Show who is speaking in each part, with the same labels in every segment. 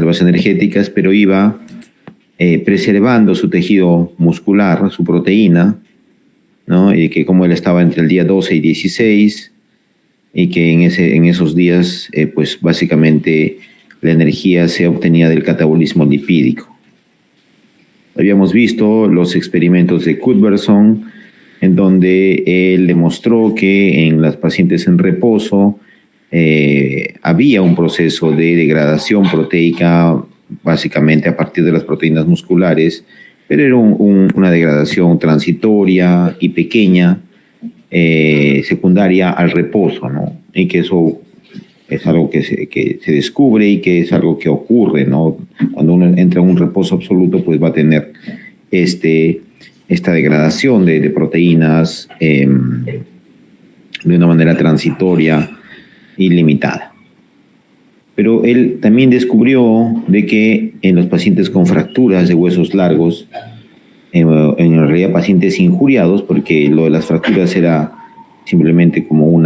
Speaker 1: reservas energéticas, pero iba preservando su tejido muscular, su proteína, ¿no? Y que como él estaba entre el día 12 y 16, y que en esos días, pues básicamente la energía se obtenía del catabolismo lipídico. Habíamos visto los experimentos de Cuthbertson, en donde él demostró que en las pacientes en reposo había un proceso de degradación proteica, básicamente a partir de las proteínas musculares, pero era una degradación transitoria y pequeña, secundaria al reposo, ¿no? Y que eso es algo que se descubre y que es algo que ocurre, ¿no? Cuando uno entra en un reposo absoluto, pues va a tener esta degradación de proteínas de una manera transitoria y limitada. Pero él también descubrió de que en los pacientes con fracturas de huesos largos, en realidad pacientes injuriados, porque lo de las fracturas era simplemente como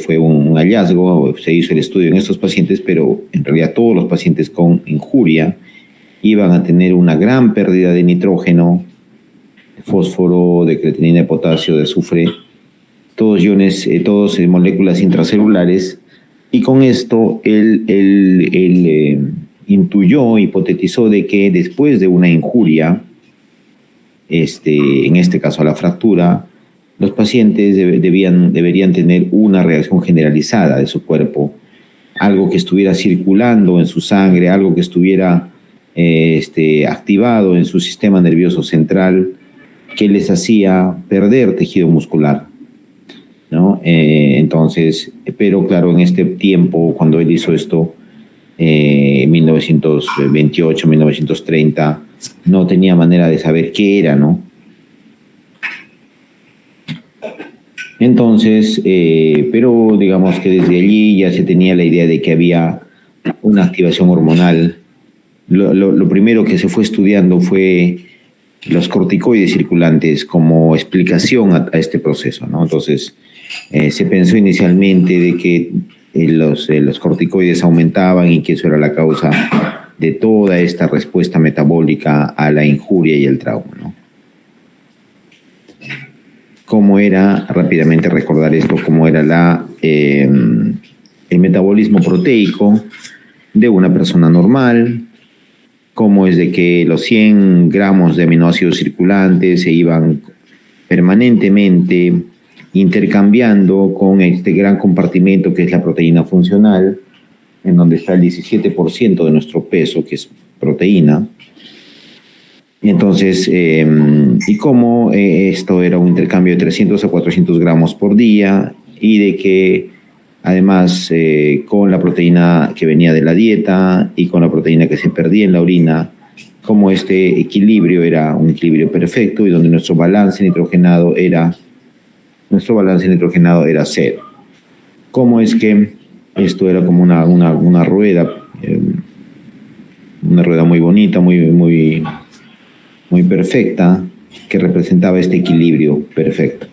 Speaker 1: fue un hallazgo, se hizo el estudio en estos pacientes, pero en realidad todos los pacientes con injuria iban a tener una gran pérdida de nitrógeno, de fósforo, de creatinina, de potasio, de azufre, todos iones, todos moléculas intracelulares, y con esto él intuyó, hipotetizó de que después de una injuria, en este caso la fractura, los pacientes deberían tener una reacción generalizada de su cuerpo, algo que estuviera circulando en su sangre, algo que estuviera activado en su sistema nervioso central, que les hacía perder tejido muscular, ¿no? Entonces, pero claro, en este tiempo, cuando él hizo esto, 1928, 1930, no tenía manera de saber qué era, ¿no? Entonces, pero digamos que desde allí ya se tenía la idea de que había una activación hormonal. Lo primero que se fue estudiando fue los corticoides circulantes como explicación a este proceso, ¿no? Entonces, se pensó inicialmente de que los corticoides aumentaban y que eso era la causa de toda esta respuesta metabólica a la injuria y el trauma, ¿no? Cómo era, rápidamente recordar esto, cómo era el metabolismo proteico de una persona normal, cómo es de que los 100 gramos de aminoácidos circulantes se iban permanentemente intercambiando con este gran compartimento que es la proteína funcional, en donde está el 17% de nuestro peso, que es proteína. Entonces, y cómo esto era un intercambio de 300 a 400 gramos por día, y de que además con la proteína que venía de la dieta y con la proteína que se perdía en la orina, cómo este equilibrio era un equilibrio perfecto y donde nuestro balance nitrogenado era cero. Cómo es que esto era como una rueda, una rueda muy bonita, muy perfecta, que representaba este equilibrio perfecto.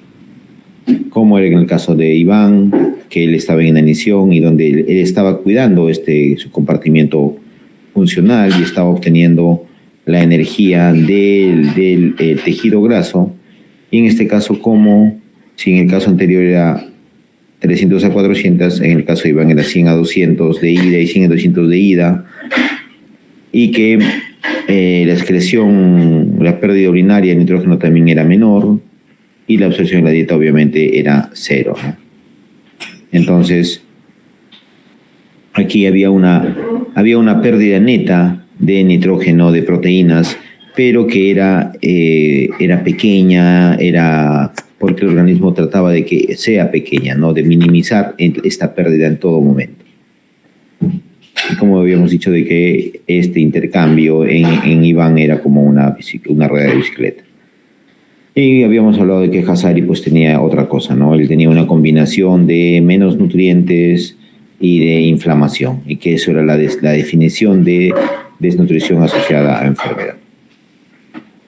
Speaker 1: Como era en el caso de Iván, que él estaba en inanición y donde él estaba cuidando su compartimiento funcional y estaba obteniendo la energía del tejido graso. Y en este caso, como si en el caso anterior era 300 a 400, en el caso de Iván era 100 a 200 de ida y 100 a 200 de ida, y que la excreción, la pérdida urinaria de nitrógeno también era menor, y la absorción de la dieta obviamente era cero, ¿no? Entonces, aquí había una pérdida neta de nitrógeno, de proteínas, pero que era pequeña, porque el organismo trataba de que sea pequeña, ¿no? De minimizar esta pérdida en todo momento. Y como habíamos dicho de que este intercambio en Iván era como una rueda de bicicleta. Y habíamos hablado de que Hazari pues tenía otra cosa, ¿no? Él tenía una combinación de menos nutrientes y de inflamación, y que eso era la definición de desnutrición asociada a enfermedad.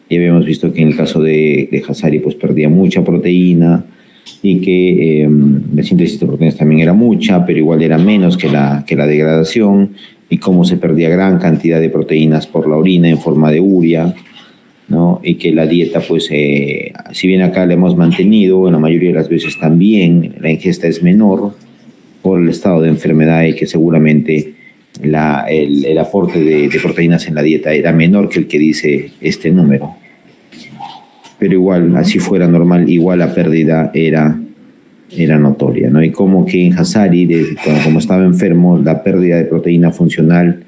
Speaker 1: Y habíamos visto que en el caso de Hazari pues perdía mucha proteína, y que la síntesis de proteínas también era mucha, pero igual era menos que la degradación, y cómo se perdía gran cantidad de proteínas por la orina en forma de urea, ¿no? Y que la dieta, pues, si bien acá la hemos mantenido, en la mayoría de las veces también la ingesta es menor por el estado de enfermedad, y que seguramente el aporte de proteínas en la dieta era menor que el que dice este número. Pero igual, así fuera normal, igual la pérdida era notoria, ¿no? Y como que en Hazari, como estaba enfermo, la pérdida de proteína funcional,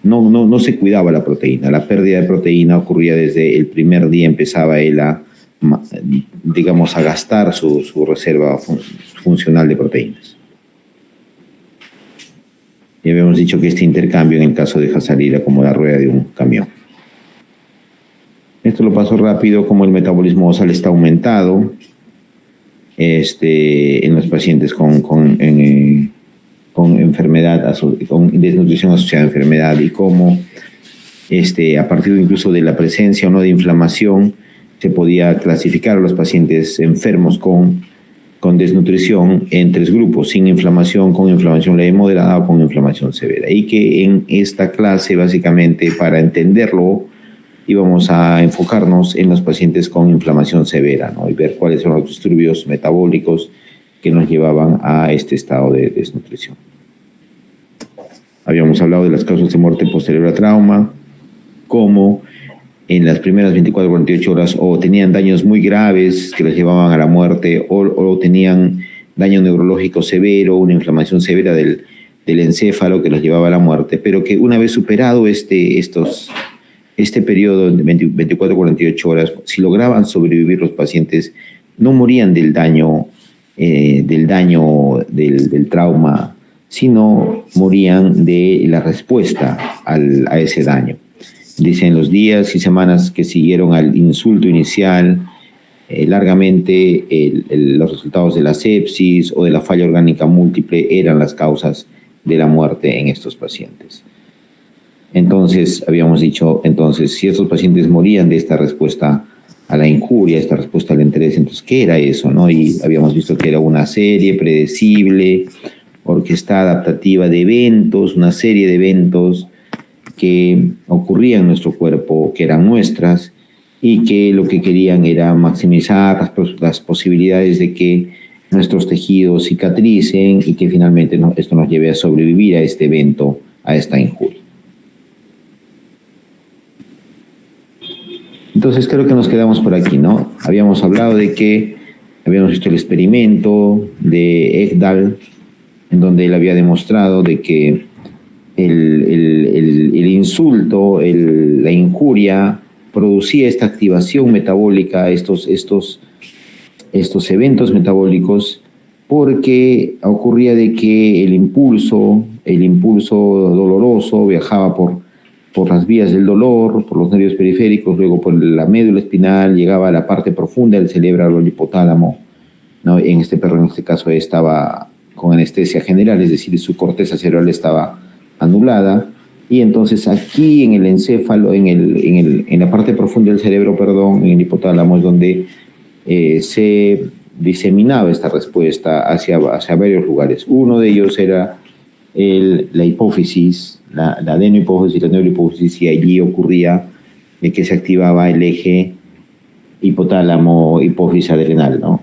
Speaker 1: no se cuidaba la proteína. La pérdida de proteína ocurría desde el primer día, empezaba él a gastar su reserva funcional de proteínas. Y habíamos dicho que este intercambio en el caso de Hazari era como la rueda de un camión. Esto lo paso rápido, como el metabolismo basal está aumentado en los pacientes con enfermedad, con desnutrición asociada a enfermedad, y cómo a partir incluso de la presencia o no de inflamación se podía clasificar a los pacientes enfermos con desnutrición en 3 grupos: sin inflamación, con inflamación leve moderada o con inflamación severa. Y que en esta clase, básicamente, para entenderlo, íbamos a enfocarnos en los pacientes con inflamación severa, ¿no? Y ver cuáles son los disturbios metabólicos que nos llevaban a este estado de desnutrición. Habíamos hablado de las causas de muerte posterior a trauma, cómo en las primeras 24 o 48 horas o tenían daños muy graves que les llevaban a la muerte, o tenían daño neurológico severo, una inflamación severa del encéfalo que los llevaba a la muerte, pero que una vez superado este periodo de 24 o 48 horas, si lograban sobrevivir los pacientes, no morían del daño del trauma, sino morían de la respuesta a ese daño. Dicen los días y semanas que siguieron al insulto inicial, largamente los resultados de la sepsis o de la falla orgánica múltiple eran las causas de la muerte en estos pacientes. Entonces, habíamos dicho, si estos pacientes morían de esta respuesta a la injuria, esta respuesta al interés, entonces, ¿qué era eso, no? Y habíamos visto que era una serie predecible, orquestada, adaptativa de eventos, una serie de eventos que ocurrían en nuestro cuerpo, que eran nuestras, y que lo que querían era maximizar las posibilidades de que nuestros tejidos cicatricen y que finalmente esto nos lleve a sobrevivir a este evento, a esta injuria. Entonces creo que nos quedamos por aquí, ¿no? Habíamos hablado de que habíamos visto el experimento de Ekdahl, en donde él había demostrado de que el insulto, la injuria, producía esta activación metabólica, estos eventos metabólicos, porque ocurría de que el impulso doloroso viajaba por las vías del dolor, por los nervios periféricos, luego por la médula espinal, llegaba a la parte profunda del cerebro, al hipotálamo, ¿no? En este perro, en este caso, estaba con anestesia general, es decir, su corteza cerebral estaba anulada, y entonces aquí en el encéfalo, en la parte profunda del cerebro, en el hipotálamo, es donde se diseminaba esta respuesta hacia varios lugares. Uno de ellos era la hipófisis, la adenohipófisis, la neurohipófisis, y allí ocurría que se activaba el eje hipotálamo hipófisis adrenal, ¿no?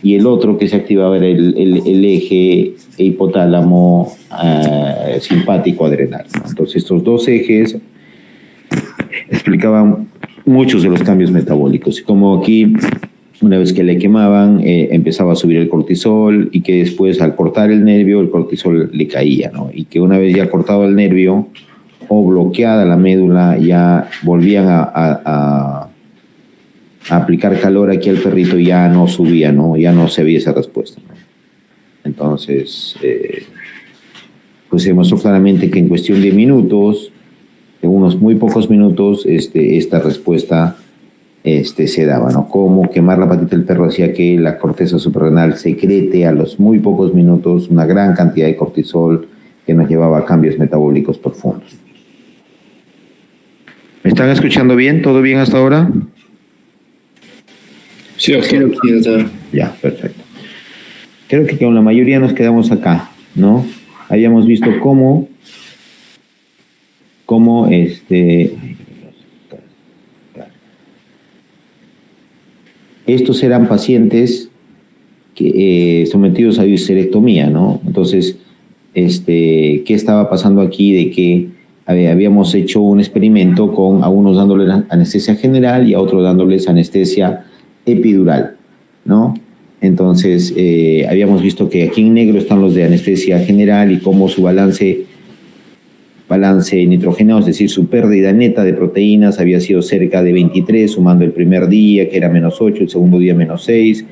Speaker 1: Y el otro que se activaba era el eje hipotálamo simpático adrenal, ¿no? Entonces estos dos ejes explicaban muchos de los cambios metabólicos, y como aquí, una vez que le quemaban, empezaba a subir el cortisol, y que después, al cortar el nervio, el cortisol le caía, ¿no? Y que una vez ya cortado el nervio o bloqueada la médula, ya volvían a aplicar calor aquí al perrito, y ya no subía, ¿no? Ya no se veía esa respuesta, ¿no? Entonces, pues se demostró claramente que en cuestión de minutos, en unos muy pocos minutos, esta respuesta se daba, ¿no? Como quemar la patita del perro hacía que la corteza suprarrenal secrete a los muy pocos minutos una gran cantidad de cortisol que nos llevaba a cambios metabólicos profundos. ¿Me están escuchando bien? ¿Todo bien hasta ahora?
Speaker 2: Sí, doctor.
Speaker 1: Ya, perfecto. creo que con la mayoría nos quedamos acá, ¿no? Habíamos visto cómo estos eran pacientes que, sometidos a histerectomía, ¿no? Entonces, ¿qué estaba pasando aquí? De que habíamos hecho un experimento con a unos dándoles anestesia general y a otros dándoles anestesia epidural, ¿no? Entonces, habíamos visto que aquí en negro están los de anestesia general y cómo su balance nitrogenado, es decir, su pérdida neta de proteínas había sido cerca de 23, sumando el primer día, que era -8, el segundo día -6,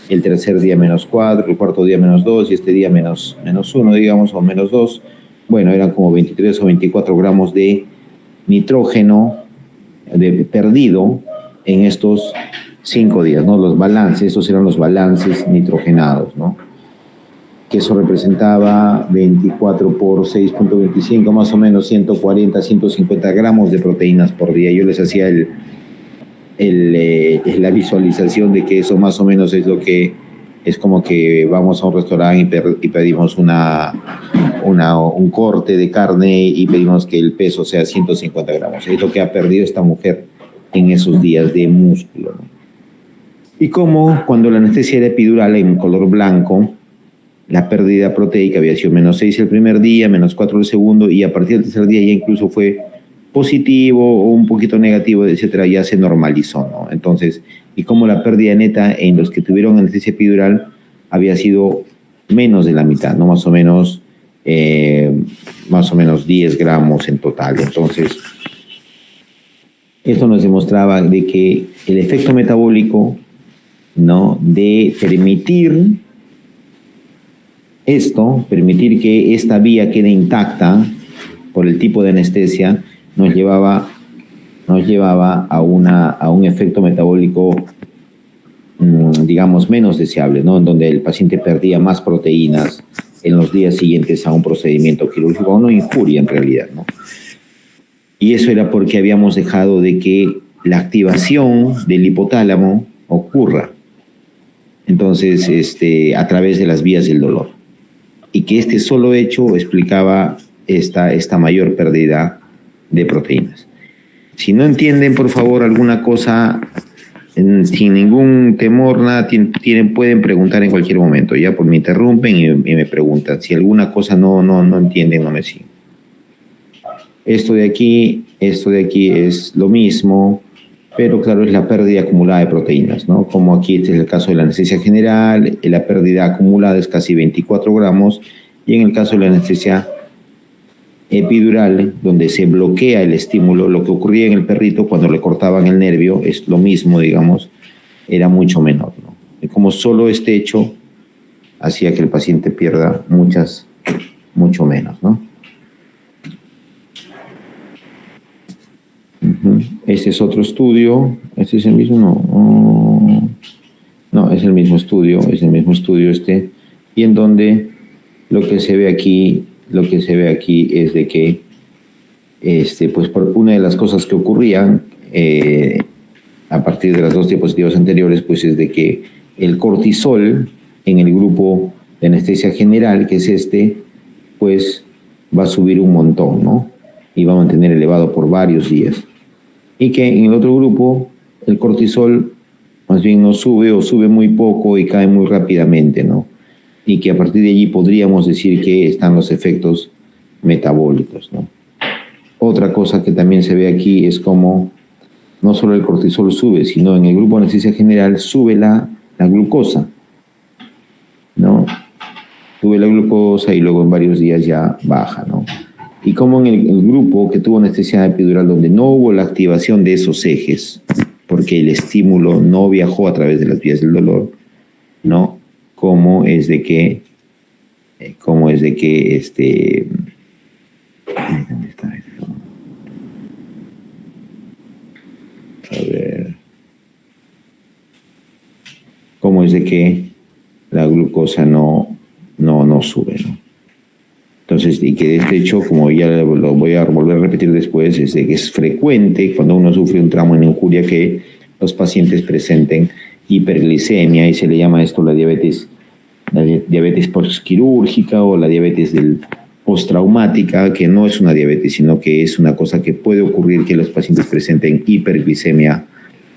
Speaker 1: el tercer día -4, el cuarto día -2 y este día -1, digamos, o -2. Bueno, eran como 23 o 24 gramos de nitrógeno perdido en estos 5 días, ¿no? Los balances, estos eran los balances nitrogenados, ¿no? Que eso representaba 24 por 6.25, más o menos 140, 150 gramos de proteínas por día. Yo les hacía la visualización de que eso más o menos es lo que es como que vamos a un restaurante y pedimos un corte de carne y pedimos que el peso sea 150 gramos. Es lo que ha perdido esta mujer en esos días de músculo, ¿no? Y como cuando la anestesia era epidural en color blanco, la pérdida proteica había sido -6 el primer día, -4 el segundo, y a partir del tercer día ya incluso fue positivo o un poquito negativo, etcétera, ya se normalizó, ¿no? Entonces, y como la pérdida neta en los que tuvieron anestesia epidural había sido menos de la mitad, ¿no? Más o menos 10 gramos en total. Entonces, esto nos demostraba de que el efecto metabólico, ¿no?, de permitir que esta vía quede intacta por el tipo de anestesia, nos llevaba a un efecto metabólico, digamos, menos deseable, ¿no? En donde el paciente perdía más proteínas en los días siguientes a un procedimiento quirúrgico, una injuria en realidad, ¿no? Y eso era porque habíamos dejado de que la activación del hipotálamo ocurra, entonces, a través de las vías del dolor. Y que este solo hecho explicaba esta mayor pérdida de proteínas. Si no entienden, por favor, alguna cosa, sin ningún temor, nada, pueden preguntar en cualquier momento. Ya me interrumpen y me preguntan. Si alguna cosa no entienden, no me siguen. Esto de aquí es lo mismo, pero claro, es la pérdida acumulada de proteínas, ¿no? Como aquí este es el caso de la anestesia general, la pérdida acumulada es casi 24 gramos, y en el caso de la anestesia epidural, donde se bloquea el estímulo, lo que ocurría en el perrito cuando le cortaban el nervio es lo mismo, digamos, era mucho menor, ¿no? Y como solo este hecho hacía que el paciente pierda mucho menos, ¿no? Este es otro estudio. ¿Este es el mismo? No, es el mismo estudio, y en donde lo que se ve aquí es de que pues por una de las cosas que ocurrían a partir de las dos diapositivas anteriores, pues es de que el cortisol en el grupo de anestesia general, que es pues va a subir un montón, ¿no? Y va a mantener elevado por varios días. Y que en el otro grupo el cortisol más bien no sube o sube muy poco y cae muy rápidamente, ¿no? Y que a partir de allí podríamos decir que están los efectos metabólicos, ¿no? Otra cosa que también se ve aquí es como no solo el cortisol sube, sino en el grupo de anestesia general sube la glucosa, ¿no? Sube la glucosa y luego en varios días ya baja, ¿no? Y como en el grupo que tuvo anestesia epidural, donde no hubo la activación de esos ejes, porque el estímulo no viajó a través de las vías del dolor, ¿no? ¿Cómo es de que ¿dónde está esto? A ver. ¿Cómo es de que la glucosa no sube, ¿no? Entonces, y que de este hecho, como ya lo voy a volver a repetir después, es de que es frecuente cuando uno sufre un trauma en injuria que los pacientes presenten hiperglicemia, y se le llama esto la diabetes la diabetes postquirúrgica o la diabetes postraumática, que no es una diabetes, sino que es una cosa que puede ocurrir que los pacientes presenten hiperglicemia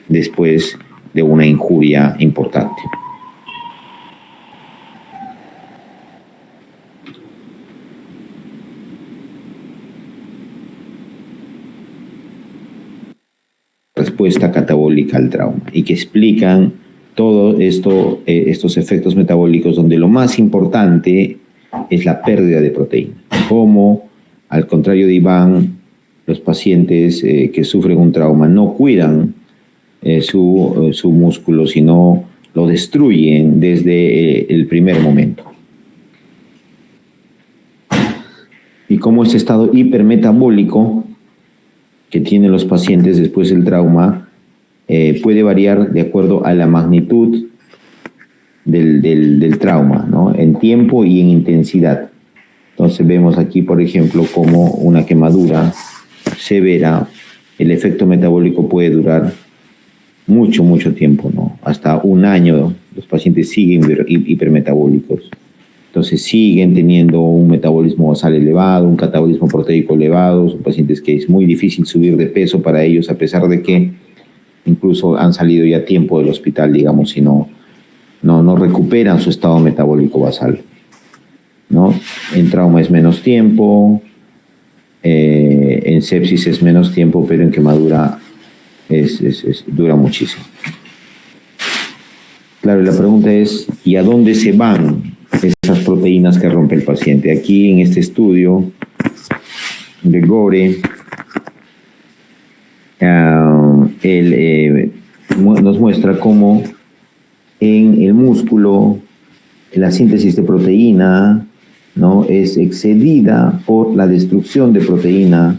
Speaker 1: después de una injuria importante. Respuesta catabólica al trauma y que explican todo esto, estos efectos metabólicos, donde lo más importante es la pérdida de proteína. Como, al contrario de Iván, los pacientes que sufren un trauma no cuidan su músculo, sino lo destruyen desde el primer momento. Y como ese estado hipermetabólico que tienen los pacientes después del trauma puede variar de acuerdo a la magnitud del trauma, ¿no? En tiempo y en intensidad. Entonces vemos aquí, por ejemplo, como una quemadura severa, el efecto metabólico puede durar mucho tiempo, ¿no? Hasta un año los pacientes siguen hipermetabólicos. Entonces siguen teniendo un metabolismo basal elevado, un catabolismo proteico elevado. Son pacientes que es muy difícil subir de peso para ellos, a pesar de que incluso han salido ya a tiempo del hospital, digamos, y no recuperan su estado metabólico basal, ¿no? En trauma es menos tiempo, en sepsis es menos tiempo, pero en quemadura dura muchísimo. Claro, la pregunta es, ¿y a dónde se van esas proteínas que rompe el paciente? Aquí en este estudio de Gore, él nos muestra cómo en el músculo la síntesis de proteína, ¿no?, es excedida por la destrucción de proteína,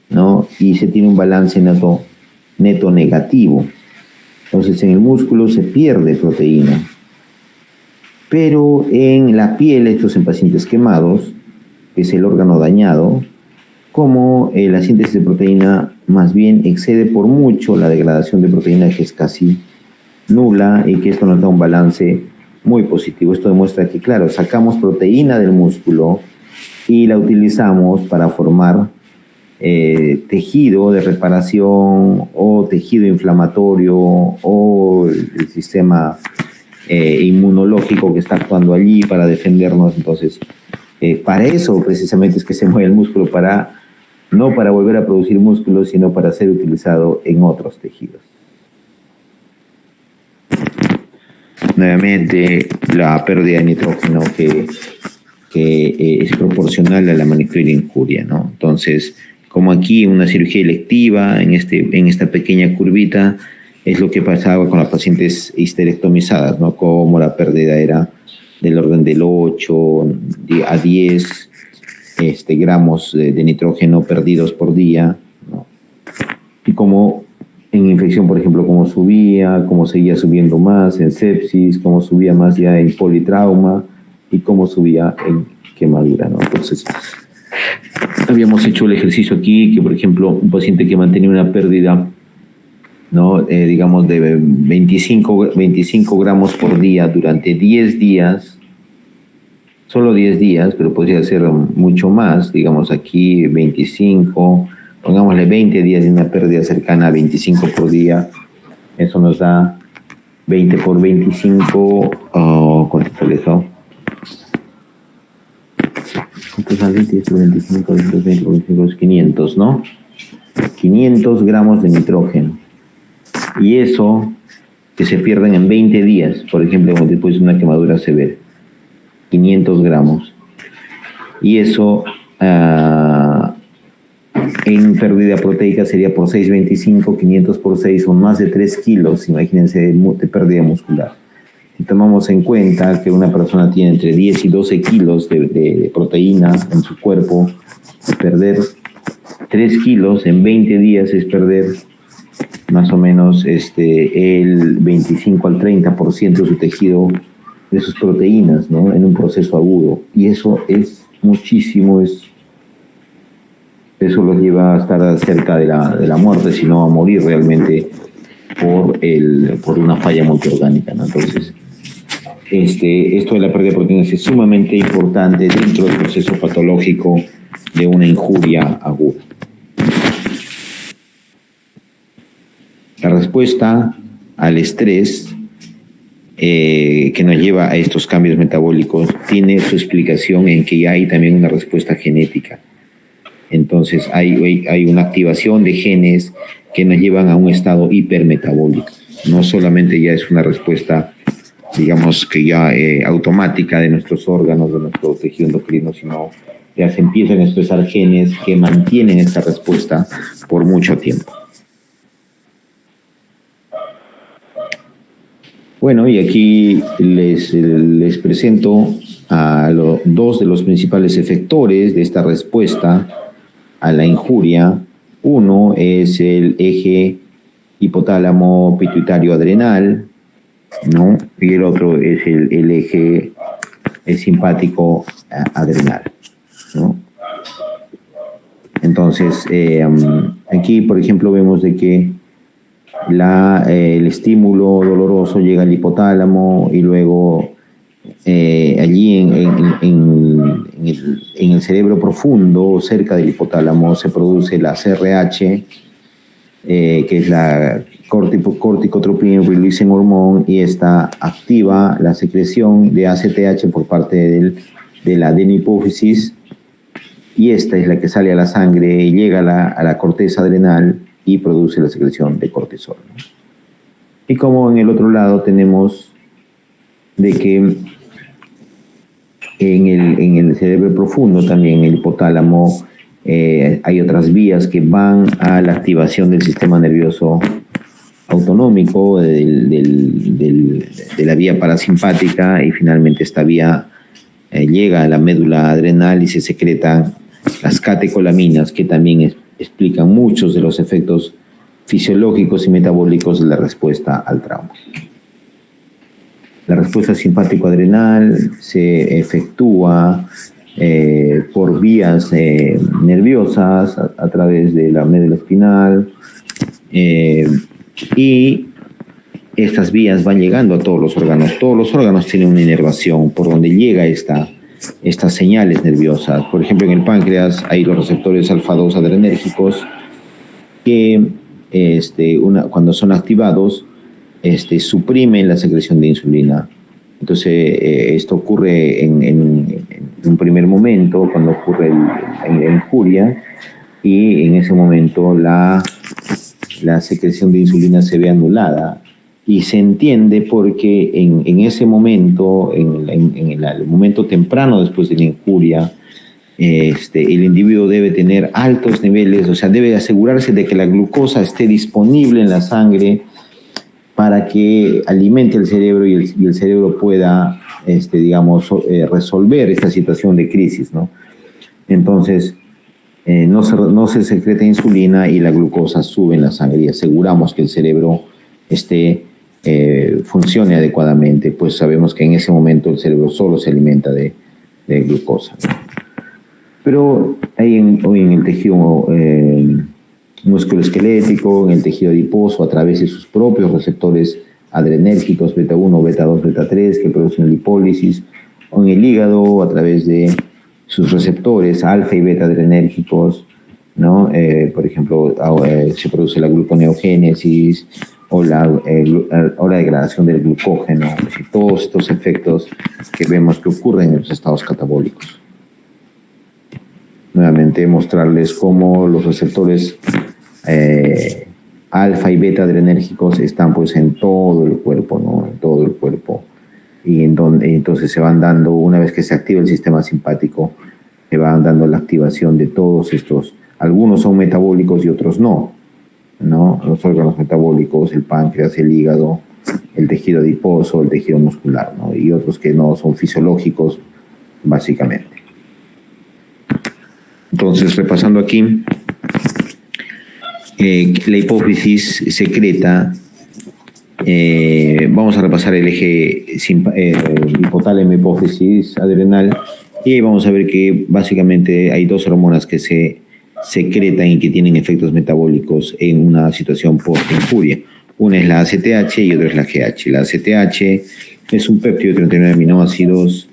Speaker 1: ¿no?, y se tiene un balance neto negativo. Entonces en el músculo se pierde proteína, pero en la piel, estos en pacientes quemados, que es el órgano dañado, como la síntesis de proteína más bien excede por mucho la degradación de proteína, que es casi nula, y que esto nos da un balance muy positivo. Esto demuestra que, claro, sacamos proteína del músculo y la utilizamos para formar tejido de reparación o tejido inflamatorio o el sistema inmunológico que está actuando allí para defendernos. Entonces, para eso precisamente es que se mueve el músculo, no para volver a producir músculo, sino para ser utilizado en otros tejidos. Nuevamente, la pérdida de nitrógeno que es proporcional a la magnitud de la injuria, ¿no? Entonces, como aquí una cirugía electiva, en esta pequeña curvita, es lo que pasaba con las pacientes histerectomizadas, ¿no? Como la pérdida era del orden del 8 a 10 gramos de nitrógeno perdidos por día, ¿no? Y como en infección, por ejemplo, cómo subía, cómo seguía subiendo más en sepsis, cómo subía más ya en politrauma y cómo subía en quemadura, ¿no? Entonces, habíamos hecho el ejercicio aquí, que por ejemplo, un paciente que mantenía una pérdida, ¿no?, digamos de 25 gramos por día durante 10 días, solo 10 días, pero podría ser mucho más, digamos aquí 25, pongámosle 20 días de una pérdida cercana a 25 por día. Eso nos da 20 por 25, ¿cuánto sale eso? ¿Cuánto sale? 10 por 25, 20 por 25, 500, ¿no? 500 gramos de nitrógeno. Y eso que se pierden en 20 días, por ejemplo, después de una quemadura severa. 500 gramos. Y eso en pérdida proteica sería por 6,25, 500 por 6 son más de 3 kilos, imagínense, de pérdida muscular. Si tomamos en cuenta que una persona tiene entre 10 y 12 kilos de proteína en su cuerpo, perder 3 kilos en 20 días es perder más o menos el 25 al 30% de su tejido, de sus proteínas, ¿no?, en un proceso agudo. Y eso es muchísimo, eso los lleva a estar cerca de la muerte, sino a morir realmente por una falla multiorgánica, ¿no? Entonces, esto de la pérdida de proteínas es sumamente importante dentro del proceso patológico de una injuria aguda. La respuesta al estrés que nos lleva a estos cambios metabólicos tiene su explicación en que ya hay también una respuesta genética. Entonces hay una activación de genes que nos llevan a un estado hipermetabólico. No solamente ya es una respuesta, digamos que ya automática de nuestros órganos, de nuestro tejido endocrino, sino ya se empiezan a expresar genes que mantienen esta respuesta por mucho tiempo. Bueno, y aquí les presento a dos de los principales efectores de esta respuesta a la injuria. Uno es el eje hipotálamo pituitario adrenal, ¿no? Y el otro es el eje simpático adrenal, ¿no? Entonces, aquí, por ejemplo, vemos de que el estímulo doloroso llega al hipotálamo y luego allí en el cerebro profundo, cerca del hipotálamo, se produce la CRH, que es la corticotropin releasing hormone, y esta activa la secreción de ACTH por parte de la adenohipófisis, y esta es la que sale a la sangre y llega a la corteza adrenal y produce la secreción de cortisol, ¿no? Y como en el otro lado tenemos de que en el cerebro profundo, también en el hipotálamo, hay otras vías que van a la activación del sistema nervioso autonómico, de la vía parasimpática, y finalmente esta vía llega a la médula adrenal y se secretan las catecolaminas, que también explican muchos de los efectos fisiológicos y metabólicos de la respuesta al trauma. La respuesta simpático-adrenal se efectúa por vías nerviosas a través de la médula espinal, y estas vías van llegando a todos los órganos. Todos los órganos tienen una inervación por donde llega estas señales nerviosas. Por ejemplo, en el páncreas hay los receptores alfa-2 adrenérgicos que cuando son activados suprimen la secreción de insulina. Entonces esto ocurre en un primer momento cuando ocurre la injuria, y en ese momento la secreción de insulina se ve anulada. Y se entiende porque en ese momento, en el momento temprano después de la injuria, el individuo debe tener altos niveles, o sea, debe asegurarse de que la glucosa esté disponible en la sangre para que alimente el cerebro y el cerebro pueda, resolver esta situación de crisis, ¿no? Entonces, no se secreta insulina y la glucosa sube en la sangre, y aseguramos que el cerebro funcione adecuadamente, pues sabemos que en ese momento el cerebro solo se alimenta de glucosa, ¿no? Pero hoy en el tejido musculoesquelético, en el tejido adiposo, a través de sus propios receptores adrenérgicos, beta 1, beta 2, beta 3, que producen lipólisis, o en el hígado, a través de sus receptores alfa y beta adrenérgicos, ¿no? Por ejemplo, se produce la gluconeogénesis o la degradación del glucógeno, es decir, todos estos efectos que vemos que ocurren en los estados catabólicos. Nuevamente mostrarles cómo los receptores alfa y beta adrenérgicos están pues en todo el cuerpo, ¿no? En todo el cuerpo. Y entonces se van dando, una vez que se activa el sistema simpático, se van dando la activación de todos estos. Algunos son metabólicos y otros no, ¿no? Los órganos metabólicos, el páncreas, el hígado, el tejido adiposo, el tejido muscular, ¿no? Y otros que no son fisiológicos, básicamente. Entonces, repasando aquí, la hipófisis secreta, vamos a repasar el eje hipotálamo hipófisis adrenal, y vamos a ver que básicamente hay dos hormonas que se secretan y que tienen efectos metabólicos en una situación post-injuria. Una es la ACTH y otra es la GH. La ACTH Es un péptido de 39 aminoácidos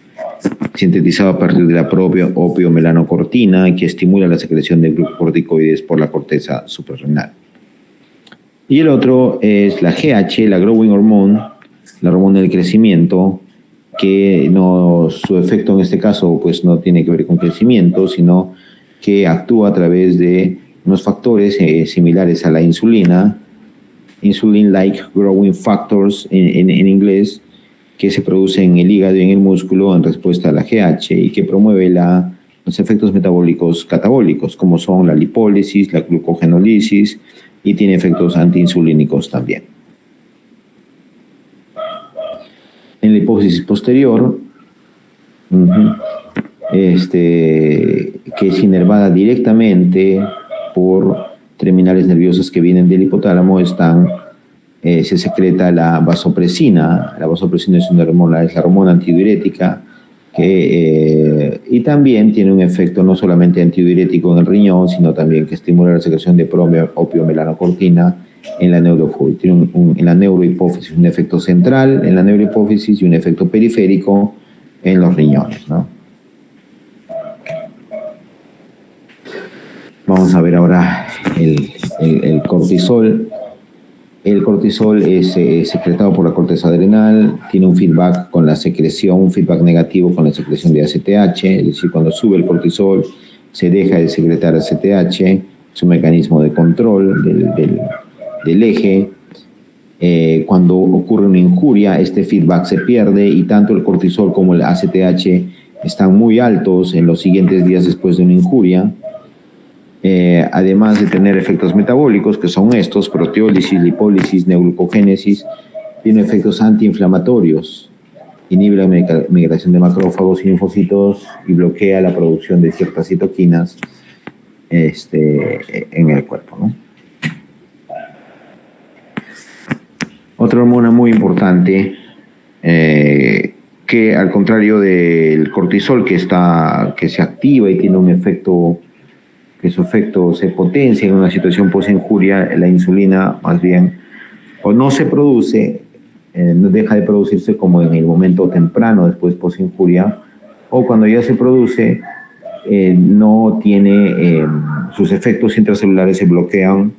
Speaker 1: sintetizado a partir de la propia opiomelanocortina que estimula la secreción de glucocorticoides por la corteza suprarrenal. Y el otro es la GH, la Growing Hormone, la hormona del crecimiento, que su efecto en este caso pues no tiene que ver con crecimiento, sino que actúa a través de unos factores similares a la insulina, insulin-like growing factors en inglés, que se producen en el hígado y en el músculo en respuesta a la GH y que promueve los efectos metabólicos catabólicos, como son la lipólisis, la glucogenólisis, y tiene efectos antiinsulínicos también. En la hipófisis posterior, que es inervada directamente por terminales nerviosas que vienen del hipotálamo, se secreta la vasopresina. La vasopresina es la hormona antidiurética y también tiene un efecto no solamente antidiurético en el riñón, sino también que estimula la secreción de opiomelanocortina en la en la neurohipófisis, un efecto central en la neurohipófisis y un efecto periférico en los riñones, ¿no? Vamos a ver ahora el cortisol. El cortisol es secretado por la corteza adrenal, tiene un feedback con la secreción, un feedback negativo con la secreción de ACTH, es decir, cuando sube el cortisol se deja de secretar ACTH, es un mecanismo de control del eje. Cuando ocurre una injuria, este feedback se pierde y tanto el cortisol como el ACTH están muy altos en los siguientes días después de una injuria. Además de tener efectos metabólicos, que son estos: proteólisis, lipólisis, neoglucogénesis, tiene efectos antiinflamatorios, inhibe la migración de macrófagos y linfocitos y bloquea la producción de ciertas citoquinas en el cuerpo, ¿no? Otra hormona muy importante, que al contrario del cortisol, que se activa y tiene un efecto, que su efecto se potencia en una situación post-injuria, la insulina más bien o no se produce, no deja de producirse como en el momento temprano después post-injuria, o cuando ya se produce, no tiene, sus efectos intracelulares se bloquean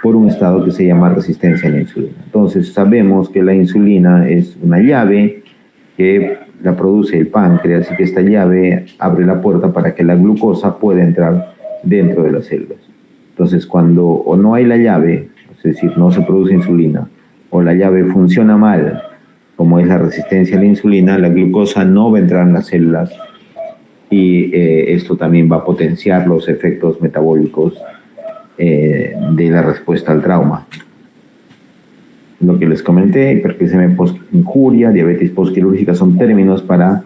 Speaker 1: por un estado que se llama resistencia a la insulina. Entonces sabemos que la insulina es una llave que la produce el páncreas y que esta llave abre la puerta para que la glucosa pueda entrar dentro de las células. Entonces, cuando o no hay la llave, es decir, no se produce insulina, o la llave funciona mal, como es la resistencia a la insulina, la glucosa no va a entrar en las células y esto también va a potenciar los efectos metabólicos de la respuesta al trauma. Lo que les comenté, hiperglicemia post-injuria, diabetes postquirúrgica, son términos para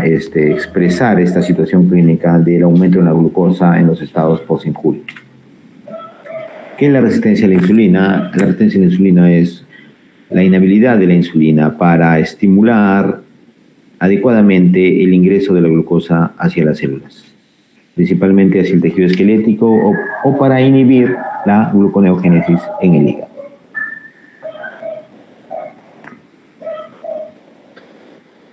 Speaker 1: expresar esta situación clínica del aumento de la glucosa en los estados post-injuria. ¿Qué es la resistencia a la insulina? La resistencia a la insulina es la inhabilidad de la insulina para estimular adecuadamente el ingreso de la glucosa hacia las células, principalmente hacia el tejido esquelético o para inhibir la gluconeogénesis en el hígado.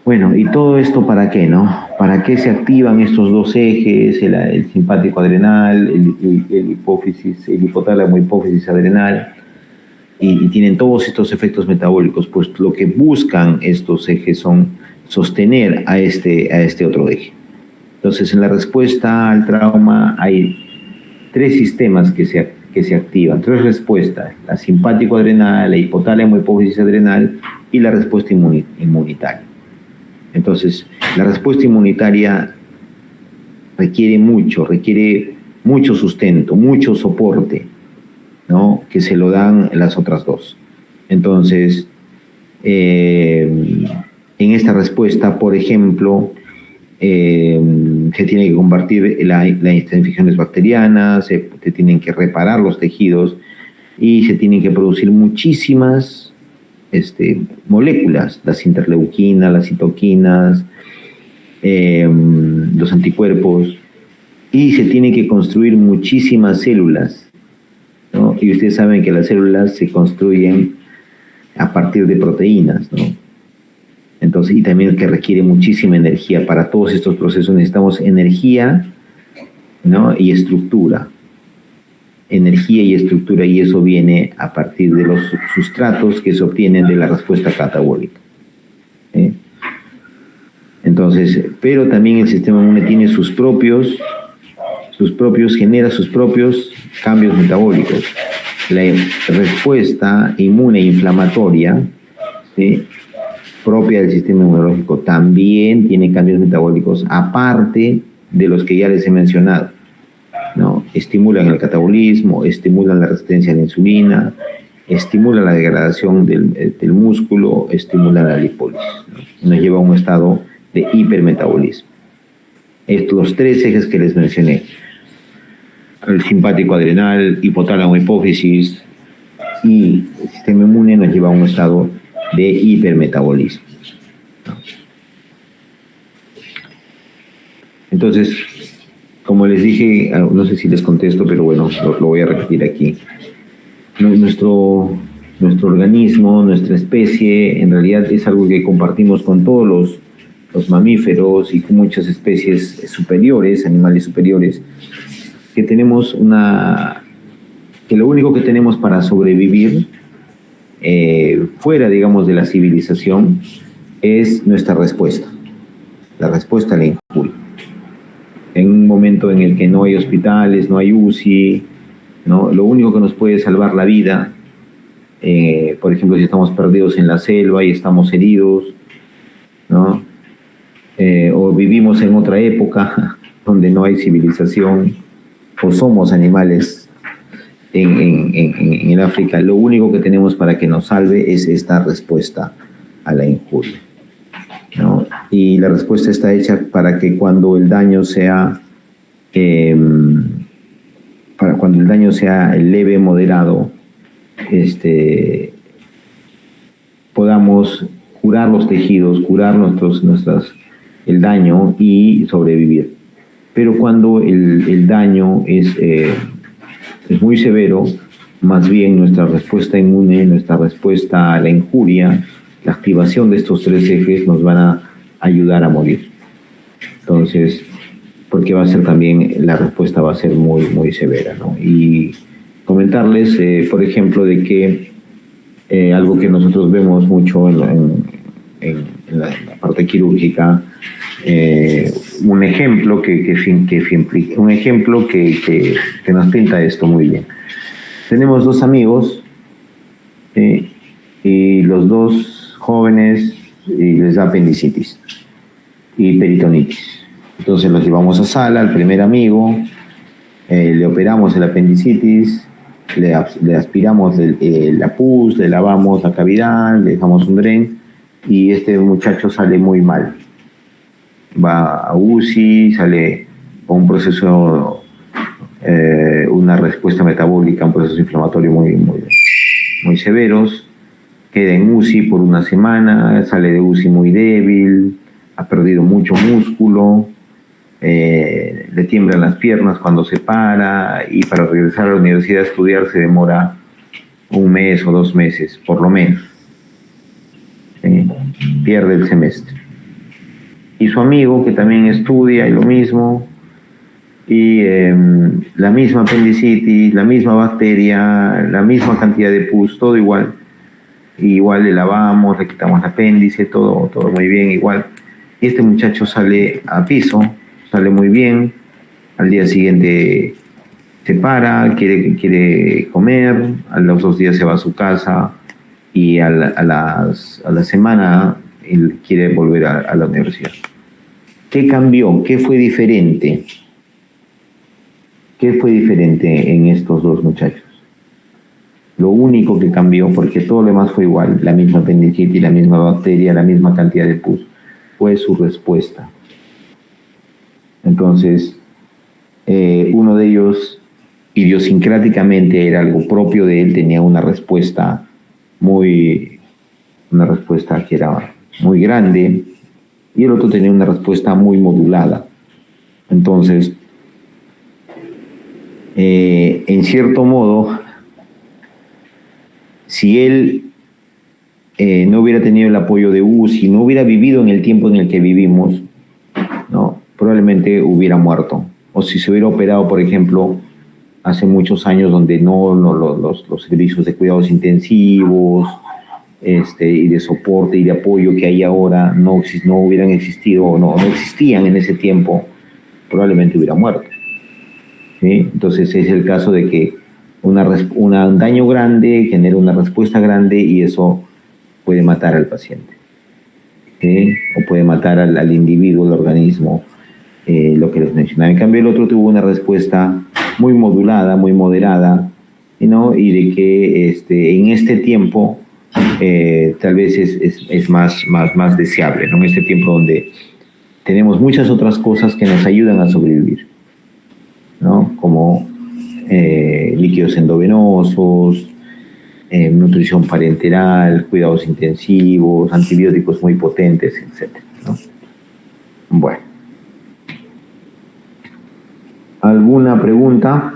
Speaker 1: Bueno, ¿y todo esto para qué, no? ¿Para qué se activan estos dos ejes, el simpático adrenal, el hipotálamo hipófisis adrenal? Y tienen todos estos efectos metabólicos. Pues lo que buscan estos ejes son sostener a este otro eje. Entonces, en la respuesta al trauma hay tres sistemas que se activan, tres respuestas: la simpático adrenal, la hipotálamo hipófisis adrenal y la respuesta inmunitaria. Entonces, la respuesta inmunitaria requiere mucho sustento, mucho soporte, ¿no? Que se lo dan las otras dos. Entonces, en esta respuesta, por ejemplo, se tiene que combatir las infecciones bacterianas, se tienen que reparar los tejidos y se tienen que producir muchísimas moléculas, las interleuquinas, las citoquinas, los anticuerpos, y se tienen que construir muchísimas células, ¿no? Y ustedes saben que las células se construyen a partir de proteínas, ¿no? Entonces, y también que requiere muchísima energía. Para todos estos procesos necesitamos energía, ¿no? Y estructura. Energía y estructura, y eso viene a partir de los sustratos que se obtienen de la respuesta catabólica. Entonces, pero también el sistema inmune tiene genera sus propios cambios metabólicos. La respuesta inmune inflamatoria, ¿sí?, propia del sistema inmunológico también tiene cambios metabólicos, aparte de los que ya les he mencionado, ¿no? Estimulan el catabolismo, estimulan la resistencia a la insulina, estimulan la degradación del músculo, estimulan la lipólisis, ¿no? Nos lleva a un estado de hipermetabolismo. Los tres ejes que les mencioné, el simpático adrenal, hipotálamo hipófisis y el sistema inmune, nos lleva a un estado de hipermetabolismo. Entonces, como les dije, no sé si les contesto, pero bueno, lo voy a repetir aquí. Nuestro organismo, nuestra especie, en realidad es algo que compartimos con todos los mamíferos y con muchas especies superiores, animales superiores, que tenemos que lo único que tenemos para sobrevivir fuera, digamos, de la civilización es nuestra respuesta, la respuesta a la injuria. En un momento en el que no hay hospitales, no hay UCI, ¿no? Lo único que nos puede salvar la vida, por ejemplo, si estamos perdidos en la selva y estamos heridos, ¿no? O vivimos en otra época donde no hay civilización, o somos animales en África, lo único que tenemos para que nos salve es esta respuesta a la injuria, ¿no? Y la respuesta está hecha para que cuando el daño sea leve, moderado, podamos curar los tejidos, curar el daño y sobrevivir. Pero cuando el daño es muy severo, más bien nuestra respuesta inmune, nuestra respuesta a la injuria, la activación de estos tres ejes nos van a ayudar a morir. Entonces, porque la respuesta va a ser muy, muy severa, ¿no? Y comentarles, por ejemplo, de que algo que nosotros vemos mucho en la parte quirúrgica, un ejemplo que nos pinta esto muy bien. Tenemos dos amigos, y los dos jóvenes les da apendicitis y peritonitis. Entonces los llevamos a sala, al primer amigo, le operamos el apendicitis, le aspiramos la pus, le lavamos la cavidad, le dejamos un dren, y este muchacho sale muy mal. Va a UCI, sale con un proceso, una respuesta metabólica, un proceso inflamatorio muy, muy, muy severos. Queda en UCI por una semana, sale de UCI muy débil, ha perdido mucho músculo, le tiemblan las piernas cuando se para, y para regresar a la universidad a estudiar se demora 1 mes o 2 meses, por lo menos. Pierde el semestre. Y su amigo, que también estudia, y lo mismo, y la misma apendicitis, la misma bacteria, la misma cantidad de pus, todo igual. Y igual le lavamos, le quitamos el apéndice, todo muy bien, igual. Y este muchacho sale a piso, sale muy bien, al día siguiente se para, quiere comer, a los 2 días se va a su casa, y a la semana él quiere volver a la universidad. ¿Qué cambió? ¿Qué fue diferente? ¿Qué fue diferente en estos dos muchachos? Lo único que cambió, porque todo lo demás fue igual, la misma apendicitis, la misma bacteria, la misma cantidad de pus, fue su respuesta. Entonces, uno de ellos, idiosincráticamente, era algo propio de él, tenía una respuesta que era muy grande, y el otro tenía una respuesta muy modulada. Entonces, en cierto modo, si él no hubiera tenido el apoyo de UCI, no hubiera vivido en el tiempo en el que vivimos, ¿no? Probablemente hubiera muerto. O si se hubiera operado, por ejemplo, hace muchos años donde los servicios de cuidados intensivos y de soporte y de apoyo que hay ahora no hubieran existido o no existían en ese tiempo, probablemente hubiera muerto. ¿Sí? Entonces es el caso de que un daño grande genera una respuesta grande y eso puede matar al paciente. ¿Sí? O puede matar al individuo, al organismo, lo que les mencionaba. En cambio, el otro tuvo una respuesta muy modulada, muy moderada, ¿no? Y de que en este tiempo tal vez es más deseable, ¿no? En este tiempo donde tenemos muchas otras cosas que nos ayudan a sobrevivir, ¿no? Como líquidos endovenosos, nutrición parenteral, cuidados intensivos, antibióticos muy potentes, etc., ¿no? Bueno. ¿Alguna pregunta?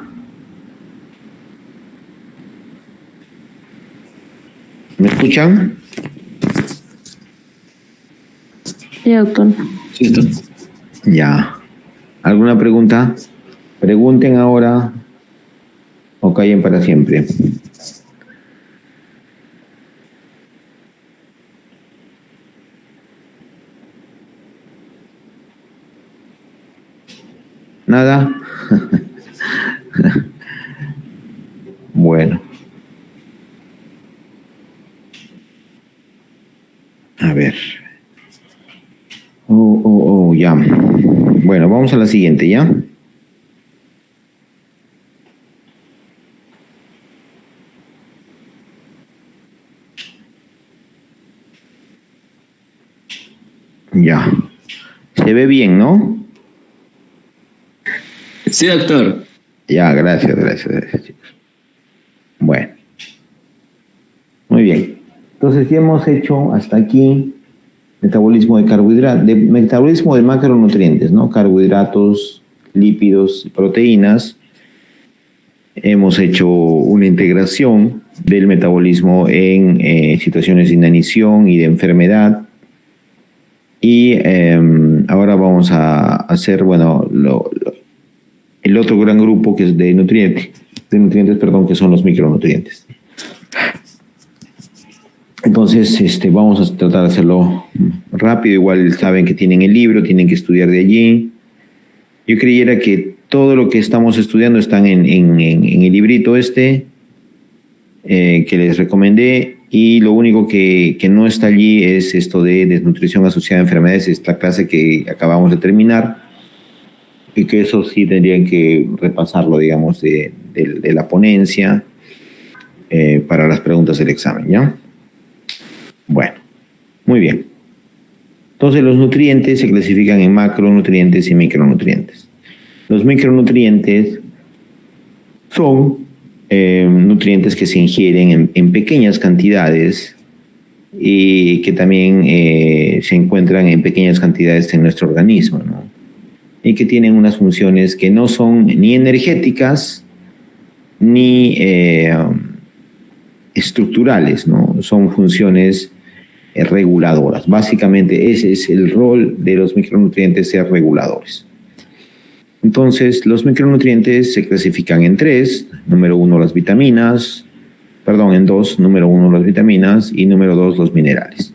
Speaker 1: ¿Me escuchan?
Speaker 2: Sí, doctor.
Speaker 3: Sí, doctor.
Speaker 1: Ya. ¿Alguna pregunta? Pregunten ahora o callen para siempre. ¿Nada? Bueno. A ver. Ya. Bueno, vamos a la siguiente, ¿ya? Ya. Se ve bien, ¿no?
Speaker 3: Sí, doctor.
Speaker 1: Ya, gracias, chicos. Bueno. Muy bien. Entonces ya hemos hecho hasta aquí metabolismo de carbohidratos, metabolismo de macronutrientes, ¿no? Carbohidratos, lípidos y proteínas. Hemos hecho una integración del metabolismo en situaciones de inanición y de enfermedad. Y ahora vamos a hacer, bueno, el otro gran grupo que es de nutrientes, que son los micronutrientes. Entonces, vamos a tratar de hacerlo rápido. Igual saben que tienen el libro, tienen que estudiar de allí. Yo creyera que todo lo que estamos estudiando está en el librito que les recomendé, y lo único que no está allí es esto de desnutrición asociada a enfermedades, esta clase que acabamos de terminar, y que eso sí tendrían que repasarlo, digamos, de la ponencia para las preguntas del examen, ¿ya? Bueno, muy bien. Entonces los nutrientes se clasifican en macronutrientes y micronutrientes. Los micronutrientes son nutrientes que se ingieren en pequeñas cantidades y que también se encuentran en pequeñas cantidades en nuestro organismo, ¿no? Y que tienen unas funciones que no son ni energéticas ni estructurales, ¿no? Son funciones reguladoras. Básicamente ese es el rol de los micronutrientes, ser reguladores. Entonces, los micronutrientes se clasifican en tres. Número uno, las vitaminas. En dos. Número uno, las vitaminas. Y número dos, los minerales.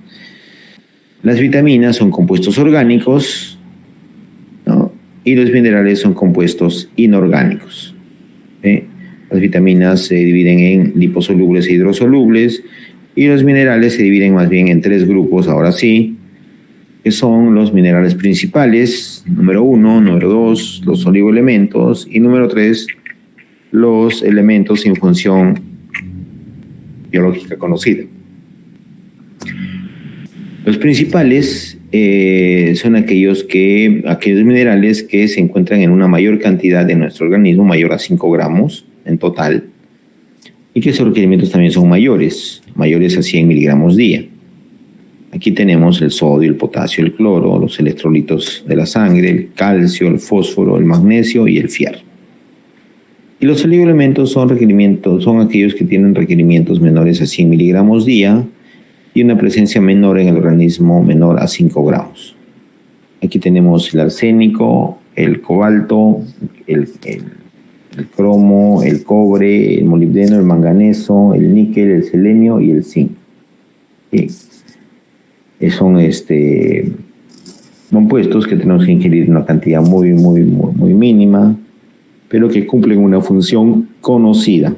Speaker 1: Las vitaminas son compuestos orgánicos, ¿no? Y los minerales son compuestos inorgánicos, ¿sí? Las vitaminas se dividen en liposolubles e hidrosolubles, y los minerales se dividen más bien en tres grupos, ahora sí, que son los minerales principales, número uno, número dos, los oligoelementos, y número tres, los elementos sin función biológica conocida. Los principales son aquellos minerales que se encuentran en una mayor cantidad en nuestro organismo, mayor a 5 gramos en total, y que sus requerimientos también son mayores a 100 miligramos día. Aquí tenemos el sodio, el potasio, el cloro, los electrolitos de la sangre, el calcio, el fósforo, el magnesio y el fierro. Y los oligoelementos son aquellos que tienen requerimientos menores a 100 miligramos día y una presencia menor en el organismo, menor a 5 gramos. Aquí tenemos el arsénico, el cobalto, el cromo, el cobre, el molibdeno, el manganeso, el níquel, el selenio y el zinc. Sí. Son compuestos que tenemos que ingerir en una cantidad muy mínima, pero que cumplen una función conocida.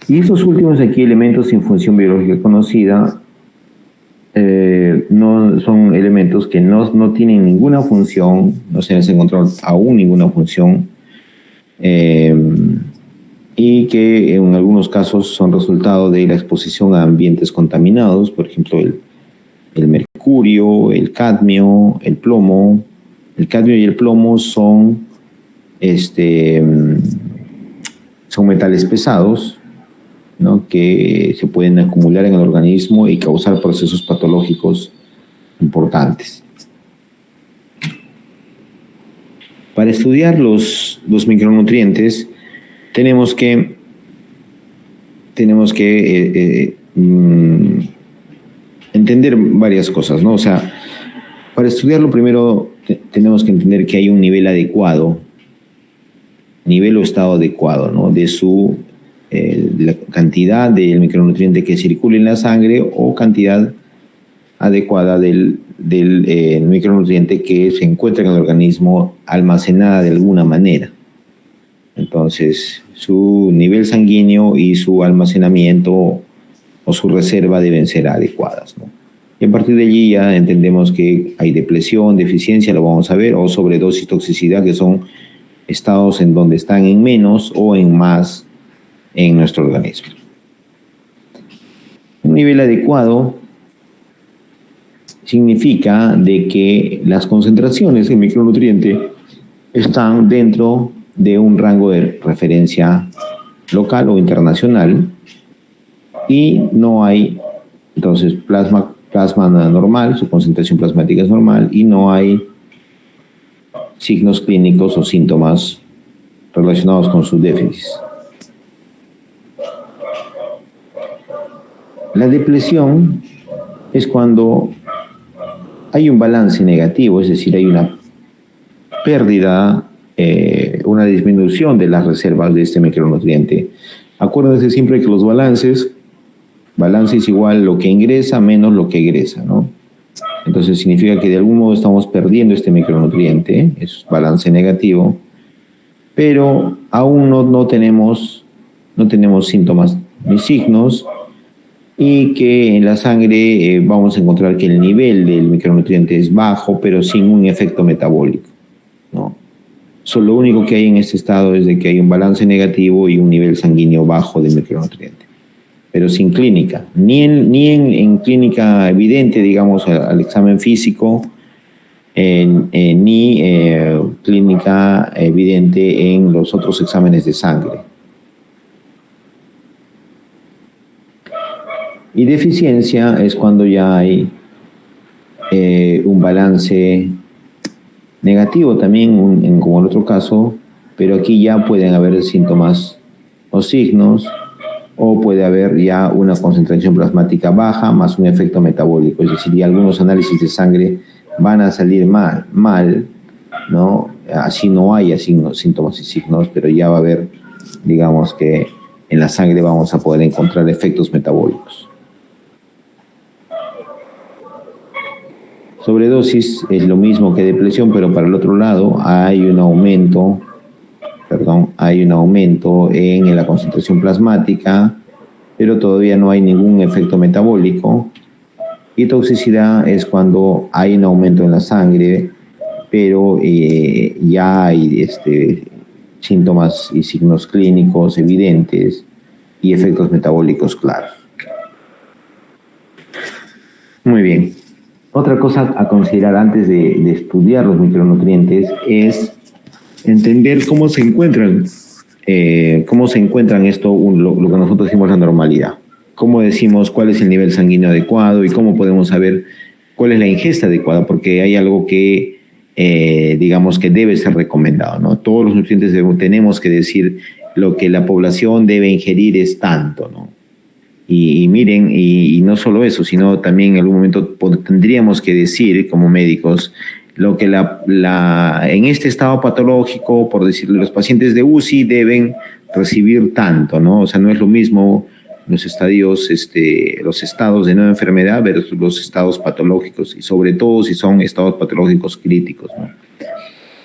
Speaker 1: Y estos últimos aquí, elementos sin función biológica conocida, no son elementos que no tienen ninguna función, no se han encontrado aún ninguna función, y que en algunos casos son resultado de la exposición a ambientes contaminados, por ejemplo el mercurio, el cadmio, el plomo. El cadmio y el plomo son metales pesados, ¿no?, que se pueden acumular en el organismo y causar procesos patológicos importantes. Para estudiar los micronutrientes tenemos que entender varias cosas, ¿no? O sea, para estudiarlo primero tenemos que entender que hay un nivel adecuado, nivel o estado adecuado, ¿no?, de la cantidad del micronutriente que circula en la sangre o cantidad adecuada del micronutriente que se encuentra en el organismo almacenada de alguna manera. Entonces, su nivel sanguíneo y su almacenamiento o su reserva deben ser adecuadas, ¿no? Y a partir de allí ya entendemos que hay depresión, deficiencia, lo vamos a ver, o sobredosis, toxicidad, que son estados en donde están en menos o en más en nuestro organismo. Un nivel adecuado significa de que las concentraciones de micronutriente están dentro de un rango de referencia local o internacional y no hay, entonces, plasma normal, su concentración plasmática es normal y no hay signos clínicos o síntomas relacionados con sus déficits. La depresión es cuando hay un balance negativo, es decir, hay una pérdida, una disminución de las reservas de este micronutriente. Acuérdense siempre que los balance es igual lo que ingresa menos lo que egresa, ¿no? Entonces significa que de algún modo estamos perdiendo este micronutriente, es balance negativo, pero aún no tenemos síntomas ni signos, y que en la sangre vamos a encontrar que el nivel del micronutriente es bajo, pero sin un efecto metabólico, ¿no? Solo lo único que hay en este estado es de que hay un balance negativo y un nivel sanguíneo bajo de micronutriente, pero sin clínica, ni en clínica evidente, digamos, al examen físico, ni clínica evidente en los otros exámenes de sangre. Y deficiencia es cuando ya hay un balance negativo también, como en otro caso, pero aquí ya pueden haber síntomas o signos, o puede haber ya una concentración plasmática baja más un efecto metabólico, es decir, ya algunos análisis de sangre van a salir mal, ¿no? Así no haya síntomas y signos, pero ya va a haber, digamos que en la sangre vamos a poder encontrar efectos metabólicos. Sobredosis es lo mismo que depresión, pero para el otro lado hay un aumento en la concentración plasmática, pero todavía no hay ningún efecto metabólico. Y toxicidad es cuando hay un aumento en la sangre, pero ya hay síntomas y signos clínicos evidentes y efectos metabólicos claros. Muy bien. Otra cosa a considerar antes de estudiar los micronutrientes es entender cómo se encuentran esto, lo que nosotros decimos la normalidad. Cómo decimos cuál es el nivel sanguíneo adecuado y cómo podemos saber cuál es la ingesta adecuada, porque hay algo que digamos que debe ser recomendado, ¿no? Todos los nutrientes tenemos que decir lo que la población debe ingerir es tanto, ¿no? Y miren, y no solo eso, sino también en algún momento tendríamos que decir como médicos lo que en este estado patológico, por decirlo, los pacientes de UCI deben recibir tanto, ¿no? O sea, no es lo mismo los estadios, los estados de nueva enfermedad versus los estados patológicos, y sobre todo si son estados patológicos críticos, ¿no?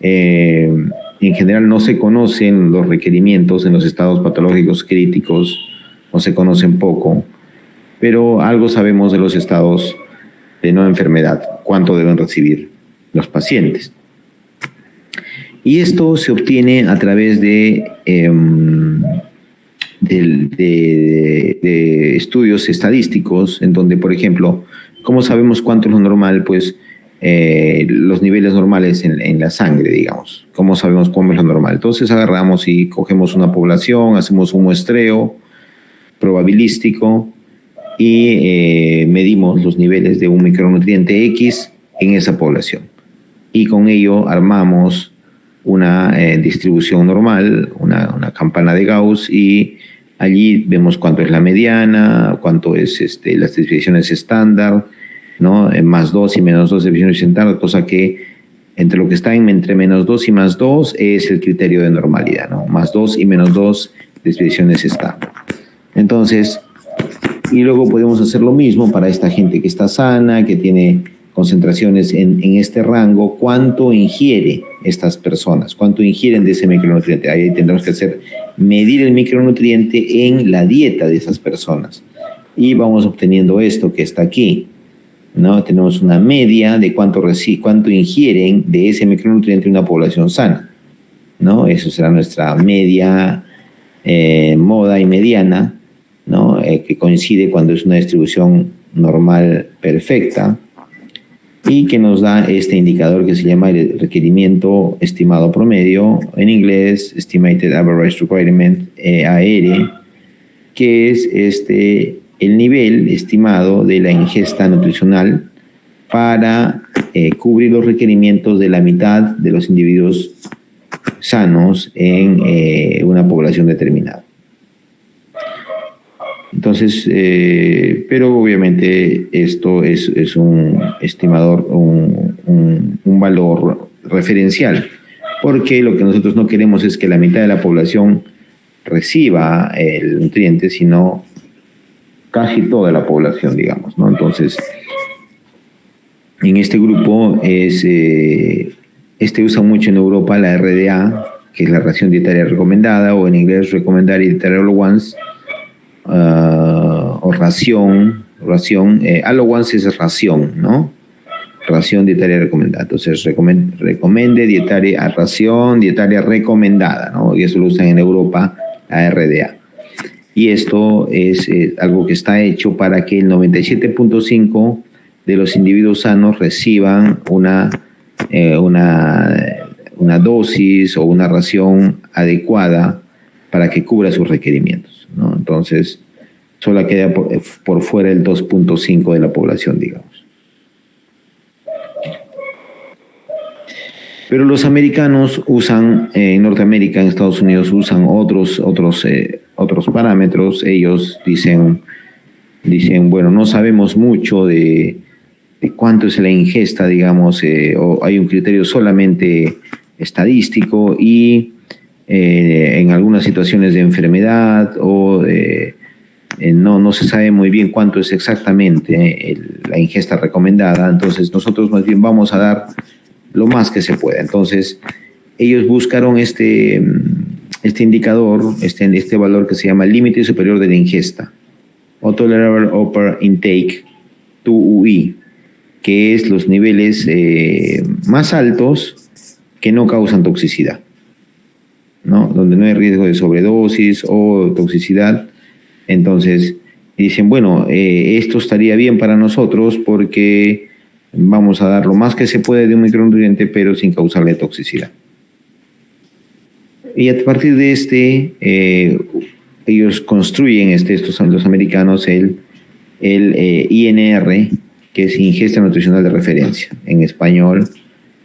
Speaker 1: En general no se conocen los requerimientos en los estados patológicos críticos, o se conocen poco, pero algo sabemos de los estados de no enfermedad, cuánto deben recibir los pacientes. Y esto se obtiene a través de estudios estadísticos, en donde, por ejemplo, ¿cómo sabemos cuánto es lo normal? Pues los niveles normales en la sangre, digamos. ¿Cómo sabemos cómo es lo normal? Entonces agarramos y cogemos una población, hacemos un muestreo probabilístico y medimos los niveles de un micronutriente X en esa población. Y con ello armamos una distribución normal, una campana de Gauss, y allí vemos cuánto es la mediana, cuánto es las desviaciones estándar, ¿no? Más 2 y menos 2 desviaciones estándar, cosa que entre lo que está entre menos 2 y más 2 es el criterio de normalidad, ¿no? Más 2 y menos 2 desviaciones estándar. Entonces, y luego podemos hacer lo mismo para esta gente que está sana, que tiene concentraciones en este rango, cuánto ingiere estas personas, cuánto ingieren de ese micronutriente. Ahí tendremos que medir el micronutriente en la dieta de esas personas. Y vamos obteniendo esto que está aquí, ¿no? Tenemos una media de cuánto ingieren de ese micronutriente una población sana, ¿no? Eso será nuestra media, moda y mediana, ¿no? Que coincide cuando es una distribución normal perfecta, y que nos da este indicador que se llama el requerimiento estimado promedio, en inglés Estimated Average Requirement, AR, que es el nivel estimado de la ingesta nutricional para cubrir los requerimientos de la mitad de los individuos sanos en una población determinada. Entonces, pero obviamente esto es un estimador, un valor referencial, porque lo que nosotros no queremos es que la mitad de la población reciba el nutriente, sino casi toda la población, digamos, ¿no? Entonces, en este grupo usa mucho en Europa la RDA, que es la ración dietaria recomendada, o en inglés Recommended Dietary Allowance, o ración, allowance es ración, ¿no? Ración dietaria recomendada. Entonces, recomiende ración dietaria recomendada, ¿no? Y eso lo usan en Europa, la RDA. Y esto es algo que está hecho para que el 97.5% de los individuos sanos reciban una dosis o una ración adecuada para que cubra sus requerimientos, ¿no? Entonces, solo queda por fuera el 2.5% de la población, digamos. Pero los americanos usan, en Norteamérica, en Estados Unidos, usan otros parámetros. Ellos dicen, bueno, no sabemos mucho de cuánto es la ingesta, digamos, o hay un criterio solamente estadístico, y en algunas situaciones de enfermedad no se sabe muy bien cuánto es exactamente la ingesta recomendada. Entonces nosotros más bien vamos a dar lo más que se pueda. Entonces ellos buscaron este indicador, este valor que se llama límite superior de la ingesta, o Tolerable Upper Intake, TUI, que es los niveles más altos que no causan toxicidad, ¿no? Donde no hay riesgo de sobredosis o toxicidad. Entonces dicen, bueno, esto estaría bien para nosotros porque vamos a dar lo más que se puede de un micronutriente, pero sin causarle toxicidad. Y a partir de ellos construyen, estos son los americanos, el INR, que es ingesta nutricional de referencia en español,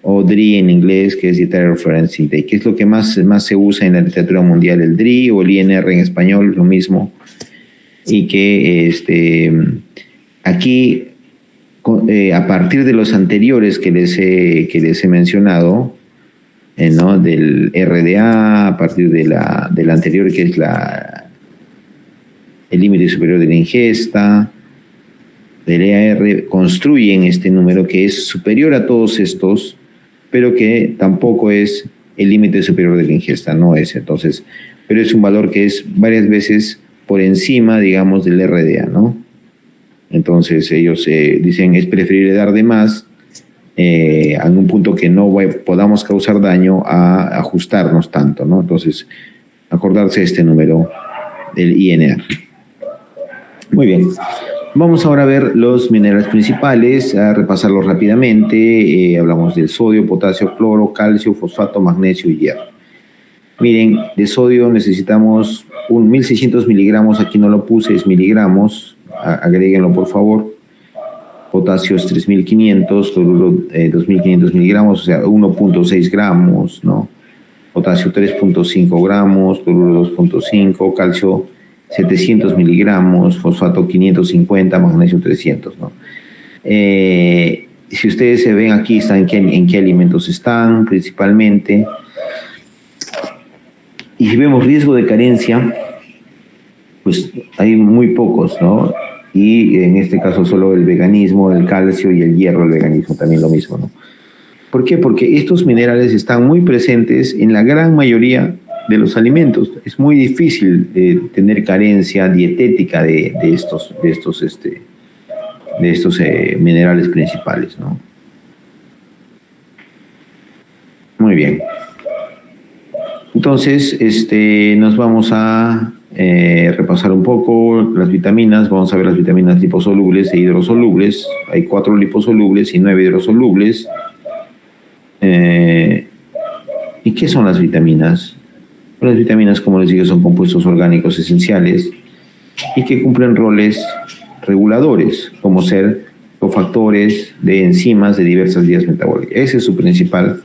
Speaker 1: o DRI en inglés, que es Dietary Reference Intake, que es lo que más se usa en la literatura mundial, el DRI o el INR en español, lo mismo. y que aquí, a partir de los anteriores que les he mencionado, ¿no? Del RDA, a partir de la anterior que es el límite superior de la ingesta, del EAR, construyen este número que es superior a todos estos, pero que tampoco es el límite superior de la ingesta, no es. Entonces, pero es un valor que es varias veces por encima, digamos, del RDA, ¿no? Entonces ellos dicen es preferible dar de más a un punto que no podamos causar daño a ajustarnos tanto, ¿no? Entonces, acordarse de este número del INR. Muy bien. Vamos ahora a ver los minerales principales, a repasarlos rápidamente. Hablamos del sodio, potasio, cloro, calcio, fosfato, magnesio y hierro. Miren, de sodio necesitamos 1600 miligramos, aquí no lo puse, es miligramos, agréguenlo por favor. Potasio es 3500, cloruro 2500 miligramos, o sea, 1.6 gramos, ¿no? Potasio 3.5 gramos, cloruro 2.5, calcio 700 miligramos, fosfato 550, magnesio 300, ¿no? Si ustedes se ven aquí, están en qué alimentos están principalmente. Y si vemos riesgo de carencia, pues hay muy pocos, ¿no? Y en este caso solo el veganismo, el calcio y el hierro, el veganismo también lo mismo, ¿no? ¿Por qué? Porque estos minerales están muy presentes en la gran mayoría de los alimentos. Es muy difícil tener carencia dietética de estos minerales principales, ¿no? Muy bien. Entonces, nos vamos a repasar un poco las vitaminas. Vamos a ver las vitaminas liposolubles e hidrosolubles. Hay 4 liposolubles y 9 hidrosolubles. ¿Y qué son las vitaminas? Las vitaminas, como les digo, son compuestos orgánicos esenciales y que cumplen roles reguladores, como ser cofactores de enzimas de diversas vías metabólicas. Esa es su principal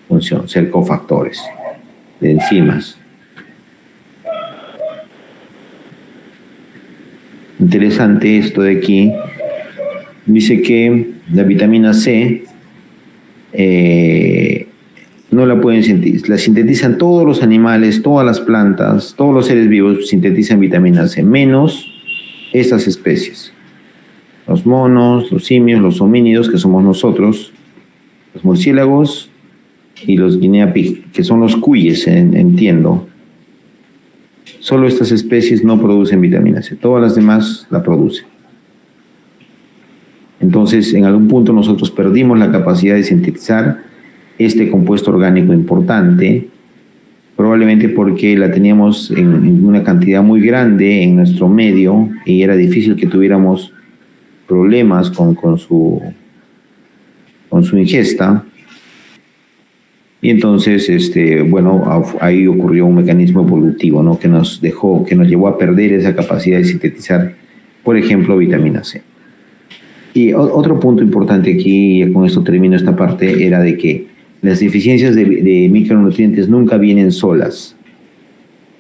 Speaker 1: función, ser cofactores de enzimas. Interesante esto de aquí. Dice que la vitamina C no la pueden sintetizar, la sintetizan todos los animales, todas las plantas, todos los seres vivos sintetizan vitamina C, menos estas especies. Los monos, los simios, los homínidos, que somos nosotros, los murciélagos y los guinea pig, que son los cuyes, entiendo. Solo estas especies no producen vitamina C, todas las demás la producen. Entonces, en algún punto nosotros perdimos la capacidad de sintetizar este compuesto orgánico importante, probablemente porque la teníamos en una cantidad muy grande en nuestro medio y era difícil que tuviéramos problemas con su ingesta. Y entonces, ahí ocurrió un mecanismo evolutivo, ¿no? que nos llevó a perder esa capacidad de sintetizar, por ejemplo, vitamina C. Y otro punto importante aquí, y con esto termino esta parte, era de que las deficiencias de micronutrientes nunca vienen solas,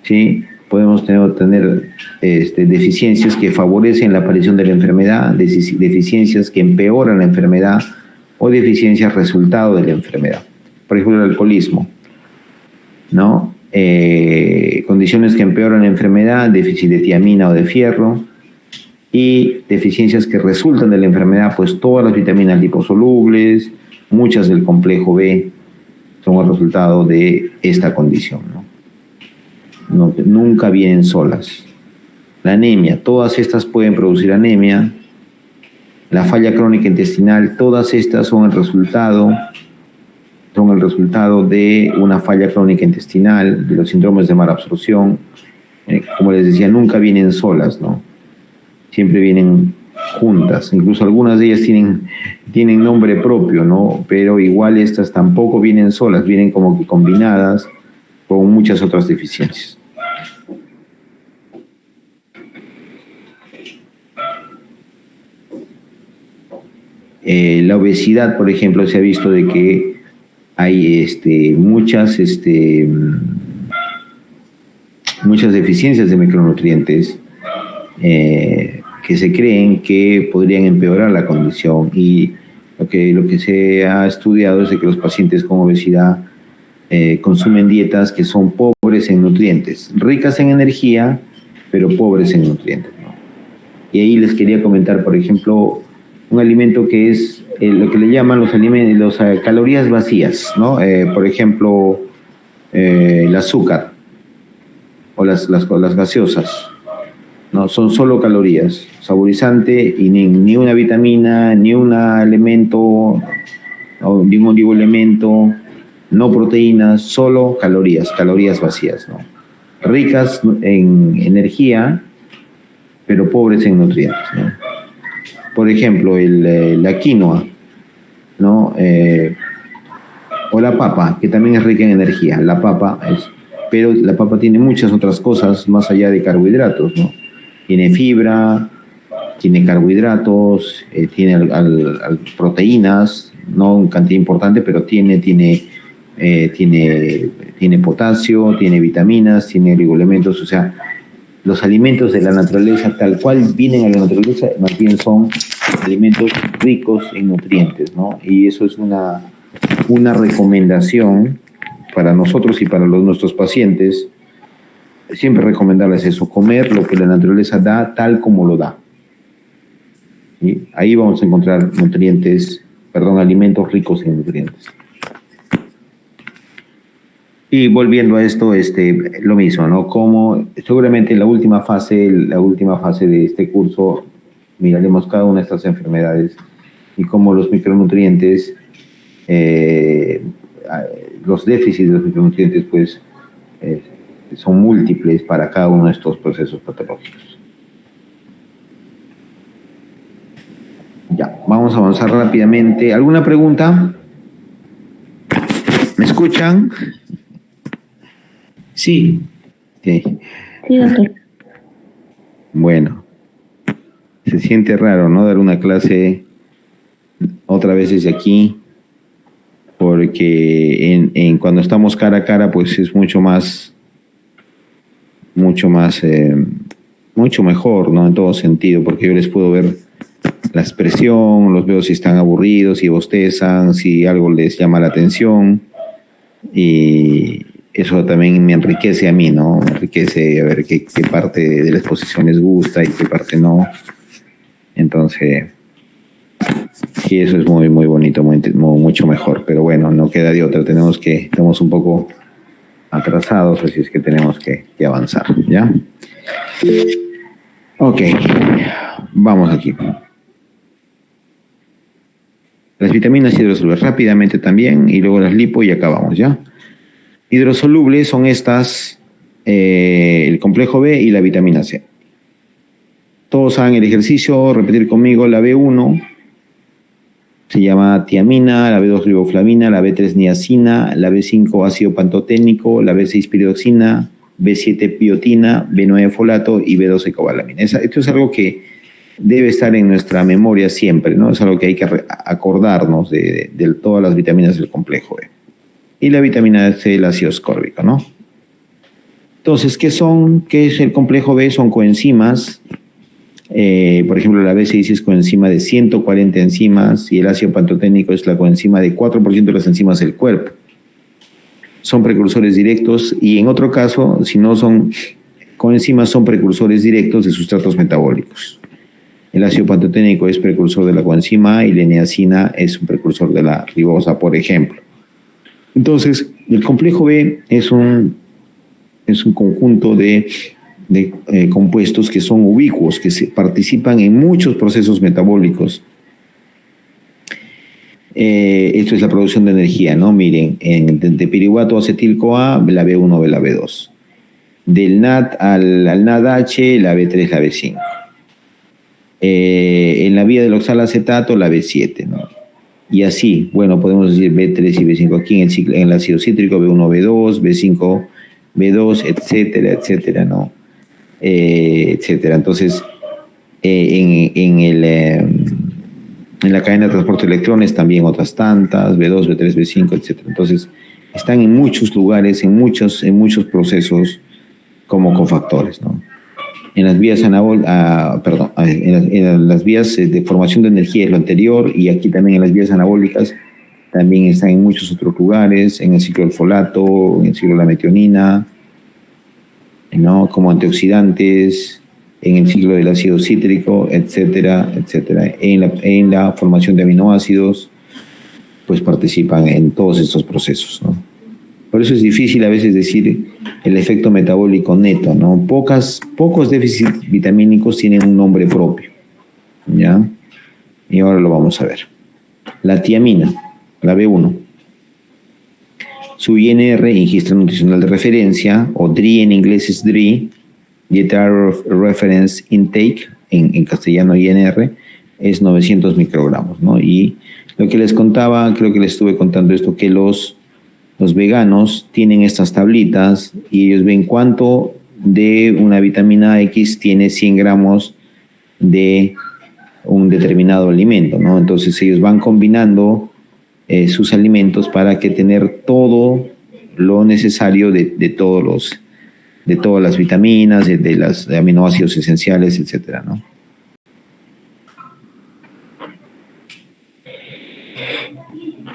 Speaker 1: ¿sí? Podemos tener deficiencias que favorecen la aparición de la enfermedad, deficiencias que empeoran la enfermedad o deficiencias resultado de la enfermedad. Por ejemplo, el alcoholismo, ¿no? Condiciones que empeoran la enfermedad, déficit de tiamina o de fierro, y deficiencias que resultan de la enfermedad, pues todas las vitaminas liposolubles, muchas del complejo B, son el resultado de esta condición, ¿no? Nunca vienen solas. La anemia, todas estas pueden producir anemia. La falla crónica intestinal, todas estas son el resultado de una falla crónica intestinal, de los síndromes de mala absorción. Como les decía, nunca vienen solas, ¿no? Siempre vienen juntas, incluso algunas de ellas tienen nombre propio, ¿no? Pero igual estas tampoco vienen solas, vienen como que combinadas con muchas otras deficiencias. La obesidad, por ejemplo, se ha visto de que hay muchas deficiencias de micronutrientes que se creen que podrían empeorar la condición, y lo que se ha estudiado es de que los pacientes con obesidad consumen dietas que son pobres en nutrientes, ricas en energía, pero pobres en nutrientes, ¿no? Y ahí les quería comentar, por ejemplo, un alimento que es lo que le llaman los alimentos, calorías vacías, ¿no? Por ejemplo, el azúcar o las gaseosas, ¿no? Son solo calorías, saborizante y ni una vitamina, ni un elemento, ¿no? Ni un oligoelemento, no proteínas, solo calorías vacías, ¿no? Ricas en energía, pero pobres en nutrientes, ¿no? Por ejemplo, la quinoa, ¿no? O la papa, que también es rica en energía. Pero la papa tiene muchas otras cosas más allá de carbohidratos, ¿no? Tiene fibra, tiene carbohidratos, tiene proteínas, no en cantidad importante, pero tiene potasio, tiene vitaminas, tiene oligoelementos. O sea, los alimentos de la naturaleza, tal cual vienen a la naturaleza, más bien son alimentos ricos en nutrientes, ¿no? Y eso es una recomendación para nosotros y para nuestros pacientes. Siempre recomendarles eso, comer lo que la naturaleza da tal como lo da. ¿Sí? Ahí vamos a encontrar alimentos ricos en nutrientes. Y volviendo a esto, lo mismo, ¿no? Como seguramente la última fase de este curso miraremos cada una de estas enfermedades y cómo los micronutrientes, los déficits de los micronutrientes, pues, son múltiples para cada uno de estos procesos patológicos. Ya, vamos a avanzar rápidamente. ¿Alguna pregunta? ¿Me escuchan?
Speaker 3: Sí.
Speaker 1: Sí.
Speaker 2: Sí, doctor.
Speaker 1: Bueno, se siente raro, ¿no? Dar una clase otra vez desde aquí, porque cuando estamos cara a cara, pues es mucho mejor, ¿no? En todo sentido, porque yo les puedo ver la expresión, los veo si están aburridos, si bostezan, si algo les llama la atención, y eso también me enriquece a mí, ¿no? Me enriquece a ver qué parte de la exposición les gusta y qué parte no. Entonces, sí, eso es muy, muy bonito, mucho mejor. Pero bueno, no queda de otra. Estamos un poco atrasados, así es que tenemos que avanzar, ¿ya? Ok, vamos aquí. Las vitaminas hidrosolubles rápidamente también, y luego las lipo y acabamos, ¿ya? Hidrosolubles son estas, el complejo B y la vitamina C. Todos hagan el ejercicio, repetir conmigo. La B1 se llama tiamina, la B2 riboflavina, la B3 niacina, la B5 ácido pantoténico, la B6 piridoxina, B7 biotina, B9 folato y B12 cobalamina. Esto es algo que debe estar en nuestra memoria siempre, ¿no? Es algo que hay que acordarnos de todas las vitaminas del complejo B. Y la vitamina C, el ácido ascórbico, ¿no? Entonces, ¿qué es el complejo B? Son coenzimas. Por ejemplo, la B6 es coenzima de 140 enzimas y el ácido pantoténico es la coenzima de 4% de las enzimas del cuerpo. Son precursores directos, y en otro caso, si no son coenzimas, son precursores directos de sustratos metabólicos. El ácido pantoténico es precursor de la coenzima A y la niacina es un precursor de la ribosa, por ejemplo. Entonces, el complejo B es un conjunto de compuestos que son ubicuos, que participan en muchos procesos metabólicos. Esto es la producción de energía, ¿no? Miren, de piruvato acetil-CoA, la B1 la B2. Del NAD al NADH, la B3, la B5. En la vía del oxalacetato, la B7, ¿no? Y así, bueno, podemos decir B3 y B5 aquí en el ácido cítrico, B1, B2, B5, B2, etcétera, etcétera, ¿no? Etcétera. Entonces, en la cadena de transporte de electrones también otras tantas, B2, B3, B5, etcétera. Entonces, están en muchos lugares, en muchos procesos como cofactores, ¿no? En las vías en las vías de formación de energía es lo anterior, y aquí también en las vías anabólicas también están en muchos otros lugares, en el ciclo del folato, en el ciclo de la metionina, ¿no? Como antioxidantes, en el ciclo del ácido cítrico, etcétera, etcétera. En la formación de aminoácidos, pues participan en todos estos procesos, ¿no? Por eso es difícil a veces decir el efecto metabólico neto, ¿no? Pocos déficits vitamínicos tienen un nombre propio, ¿ya? Y ahora lo vamos a ver. La tiamina, la B1. Su INR, ingesta nutricional de referencia, o DRI en inglés es DRI, Dietary Reference Intake, en castellano INR, es 900 microgramos, ¿no? Y lo que les contaba, creo que les estuve contando esto, que los veganos tienen estas tablitas y ellos ven cuánto de una vitamina X tiene 100 gramos de un determinado alimento, ¿no? Entonces ellos van combinando sus alimentos para que tener todo lo necesario de todas las vitaminas, de los aminoácidos esenciales, etcétera, ¿no?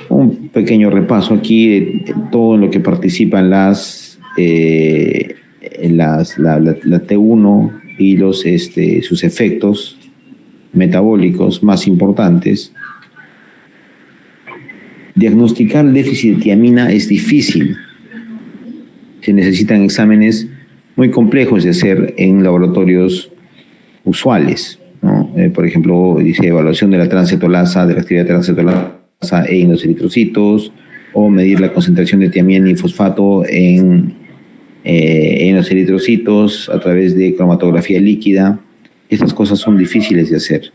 Speaker 1: Un pequeño repaso aquí de todo lo que participan la T1 y sus efectos metabólicos más importantes. Diagnosticar el déficit de tiamina es difícil. Se necesitan exámenes muy complejos de hacer en laboratorios usuales, ¿no? Por ejemplo, dice evaluación de la transcetolasa, de la actividad transcetolasa en los eritrocitos, o medir la concentración de tiamina y fosfato en los eritrocitos a través de cromatografía líquida. Estas cosas son difíciles de hacer.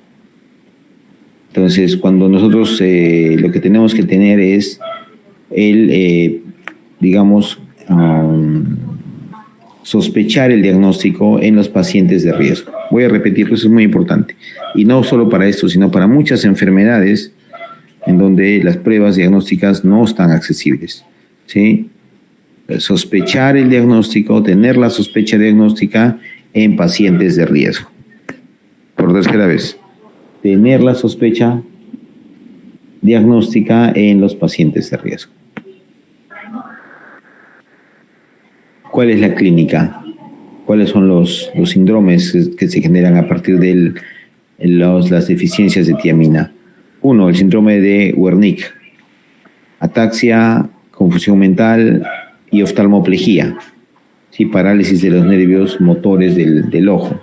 Speaker 1: Entonces, cuando nosotros lo que tenemos que tener es sospechar el diagnóstico en los pacientes de riesgo. Voy a repetirlo, eso es muy importante. Y no solo para esto, sino para muchas enfermedades en donde las pruebas diagnósticas no están accesibles, ¿sí? Sospechar el diagnóstico, tener la sospecha diagnóstica en pacientes de riesgo. Por tercera vez, tener la sospecha diagnóstica en los pacientes de riesgo. ¿Cuál es la clínica? ¿Cuáles son los síndromes que se generan a partir de las deficiencias de tiamina? 1, el síndrome de Wernicke, ataxia, confusión mental y oftalmoplegia, ¿sí? Parálisis de los nervios motores del ojo.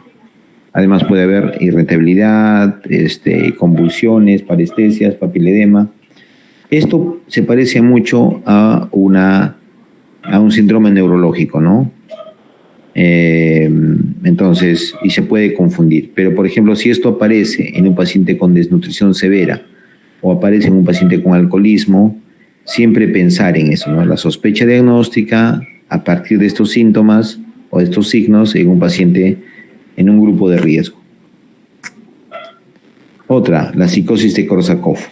Speaker 1: Además puede haber irritabilidad, convulsiones, parestesias, papiledema. Esto se parece mucho a un síndrome neurológico, ¿no? Entonces, y se puede confundir. Pero, por ejemplo, si esto aparece en un paciente con desnutrición severa o aparece en un paciente con alcoholismo, siempre pensar en eso, ¿no? La sospecha diagnóstica a partir de estos síntomas o de estos signos en un paciente en un grupo de riesgo. Otra, la psicosis de Korsakoff.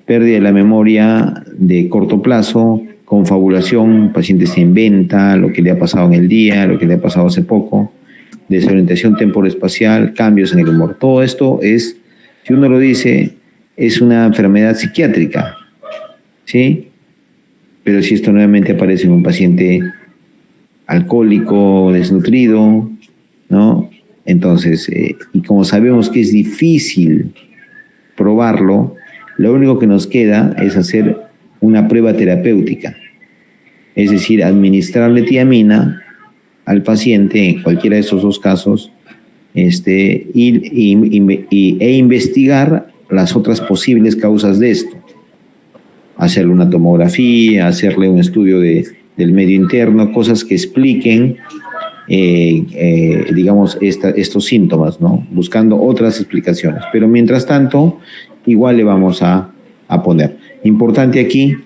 Speaker 1: Pérdida de la memoria de corto plazo, confabulación, paciente se inventa lo que le ha pasado en el día, lo que le ha pasado hace poco, desorientación temporoespacial, cambios en el humor. Todo esto es, si uno lo dice, es una enfermedad psiquiátrica, ¿sí? Pero si esto nuevamente aparece en un paciente alcohólico, desnutrido, ¿no? Entonces, y como sabemos que es difícil probarlo, lo único que nos queda es hacer una prueba terapéutica, es decir, administrarle tiamina al paciente en cualquiera de esos dos casos, e investigar las otras posibles causas de esto. Hacerle una tomografía, hacerle un estudio del medio interno, cosas que expliquen, estos síntomas, ¿no? Buscando otras explicaciones. Pero mientras tanto, igual le vamos a poner. Importante aquí,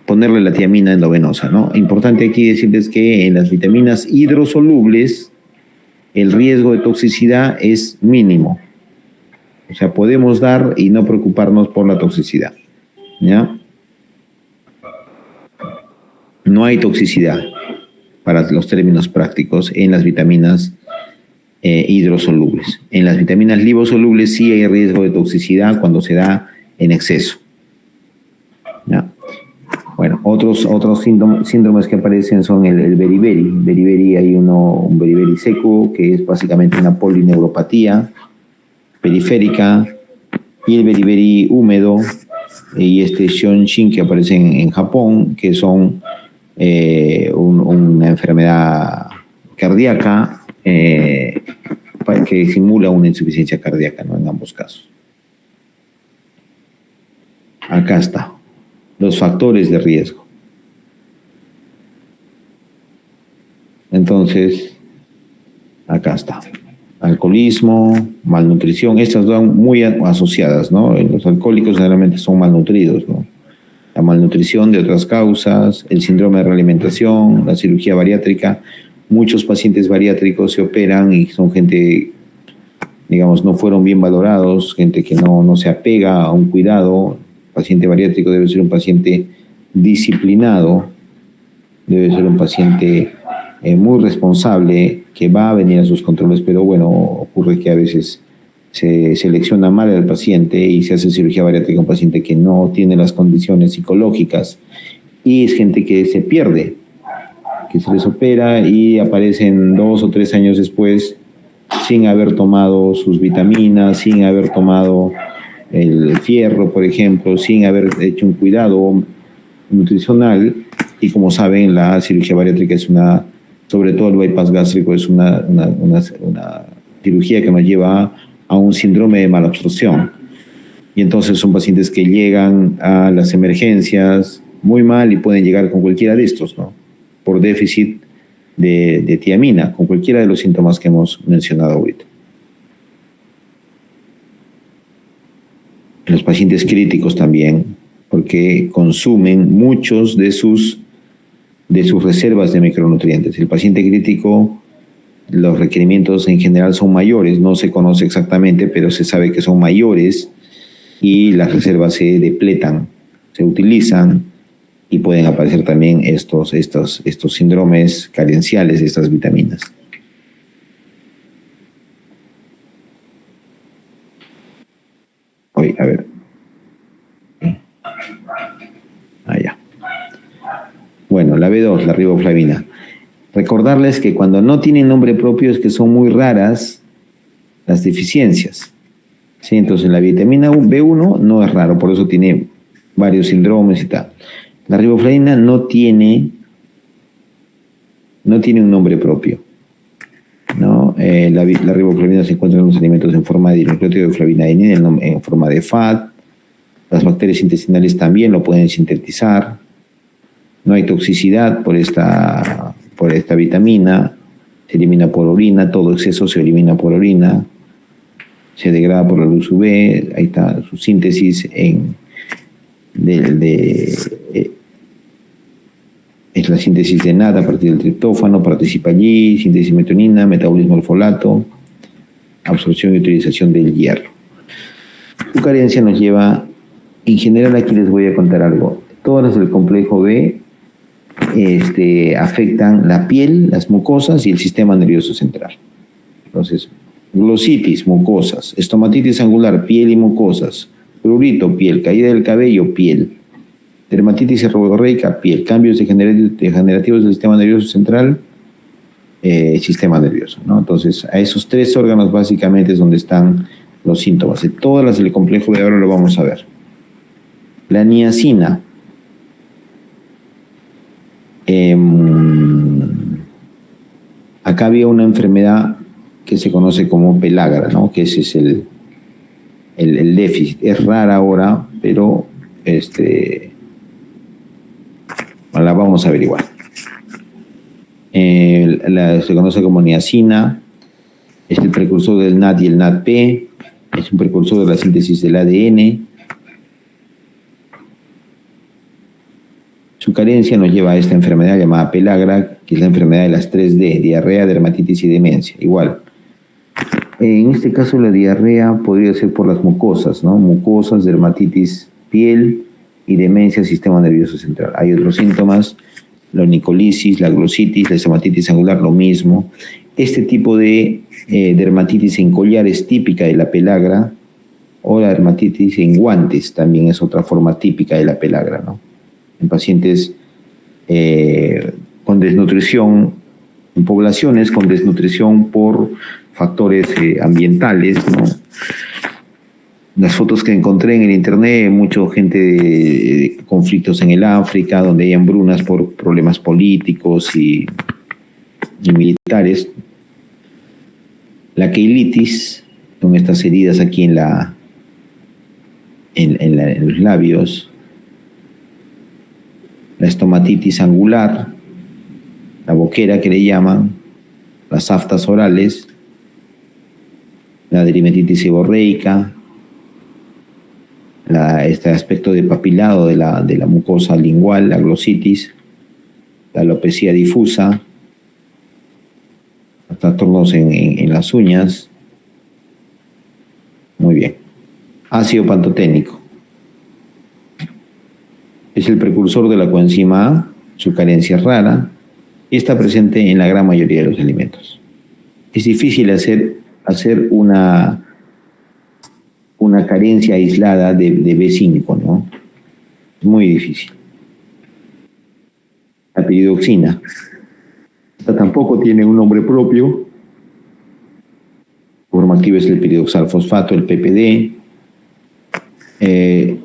Speaker 1: ponerle la tiamina endovenosa, ¿no? Importante aquí decirles que en las vitaminas hidrosolubles el riesgo de toxicidad es mínimo. O sea, podemos dar y no preocuparnos por la toxicidad, ¿ya? No hay toxicidad, para los términos prácticos, en las vitaminas hidrosolubles. En las vitaminas liposolubles sí hay riesgo de toxicidad cuando se da en exceso. ¿Ya? Bueno, otros síndromes que aparecen son el beriberi. Beriberi hay un beriberi seco, que es básicamente una polineuropatía periférica, y el beriberi húmedo, y Shonshin, que aparece en Japón, que son una enfermedad cardíaca que simula una insuficiencia cardíaca, ¿no? En ambos casos. Acá está. Los factores de riesgo. Entonces, acá está. Alcoholismo, malnutrición, estas van muy asociadas, ¿no? Los alcohólicos generalmente son malnutridos, ¿no? La malnutrición de otras causas, el síndrome de realimentación, la cirugía bariátrica. Muchos pacientes bariátricos se operan y son gente, digamos, no fueron bien valorados, gente que no se apega a un cuidado. El paciente bariátrico debe ser un paciente disciplinado, debe ser un paciente muy responsable, que va a venir a sus controles, pero bueno, ocurre que a veces se selecciona mal al paciente y se hace cirugía bariátrica a un paciente que no tiene las condiciones psicológicas, y es gente que se pierde, que se les opera y aparecen 2 o 3 años después sin haber tomado sus vitaminas, sin haber tomado el fierro, por ejemplo, sin haber hecho un cuidado nutricional. Y como saben, la cirugía bariátrica es sobre todo el bypass gástrico, es una cirugía que nos lleva a un síndrome de malabsorción. Y entonces son pacientes que llegan a las emergencias muy mal y pueden llegar con cualquiera de estos, ¿no? Por déficit de tiamina, con cualquiera de los síntomas que hemos mencionado ahorita. Los pacientes críticos también, porque consumen muchos de sus reservas de micronutrientes. El paciente crítico, los requerimientos en general son mayores, no se conoce exactamente, pero se sabe que son mayores y las reservas se depletan, se utilizan, y pueden aparecer también estos síndromes carenciales de estas vitaminas. A ver. Ya. Bueno, la B2, la riboflavina. Recordarles que cuando no tienen nombre propio es que son muy raras las deficiencias. ¿Sí? Entonces la vitamina B1 no es raro, por eso tiene varios síndromes y tal. La riboflavina no tiene un nombre propio, ¿no? La riboflavina se encuentra en los alimentos en forma de dinucleótido de flavinadina, en forma de FAT. Las bacterias intestinales también lo pueden sintetizar. No hay toxicidad por esta vitamina. Se elimina por orina, todo exceso se elimina por orina. Se degrada por la luz UV. Ahí está su síntesis es la síntesis de NAD a partir del triptófano, participa allí, síntesis de metionina, metabolismo del folato, absorción y utilización del hierro. Su carencia nos lleva, en general aquí les voy a contar algo, todas las del complejo B afectan la piel, las mucosas y el sistema nervioso central. Entonces, glositis, mucosas, estomatitis angular, piel y mucosas, prurito, piel, caída del cabello, piel, dermatitis seborreica, piel, cambios degenerativos del sistema nervioso central, sistema nervioso, ¿no? Entonces, a esos 3 órganos básicamente es donde están los síntomas. De todas las del complejo B ahora lo vamos a ver. La niacina. Acá había una enfermedad que se conoce como pellagra, ¿no? Que ese es el déficit. Es rara ahora, pero la vamos a averiguar. Se conoce como niacina, es el precursor del NAD y el NADP, es un precursor de la síntesis del ADN. Su carencia nos lleva a esta enfermedad llamada pellagra, que es la enfermedad de las 3D, diarrea, dermatitis y demencia. Igual. En este caso la diarrea podría ser por las mucosas, ¿no? Mucosas, dermatitis, piel y demencia, sistema nervioso central. Hay otros síntomas, la onicolisis, la glositis, la estomatitis angular, lo mismo. Este tipo de dermatitis en collar es típica de la pelagra, o la dermatitis en guantes también es otra forma típica de la pelagra, ¿no? En pacientes con desnutrición, en poblaciones con desnutrición por factores ambientales, ¿no? Las fotos que encontré en el internet, mucha gente de conflictos en el África, donde hay hambrunas por problemas políticos y militares. La queilitis, son estas heridas aquí en los labios. La estomatitis angular, la boquera que le llaman, las aftas orales, la dermatitis seborreica, este aspecto de papilado de la mucosa lingual, la glositis, la alopecia difusa, trastornos en las uñas. Muy bien. Ácido pantoténico. Es el precursor de la coenzima A, su carencia es rara y está presente en la gran mayoría de los alimentos. Es difícil hacer una carencia aislada de B5, ¿no? Es muy difícil. La piridoxina. Esta tampoco tiene un nombre propio. Forma activa es el piridoxalfosfato, el PPD.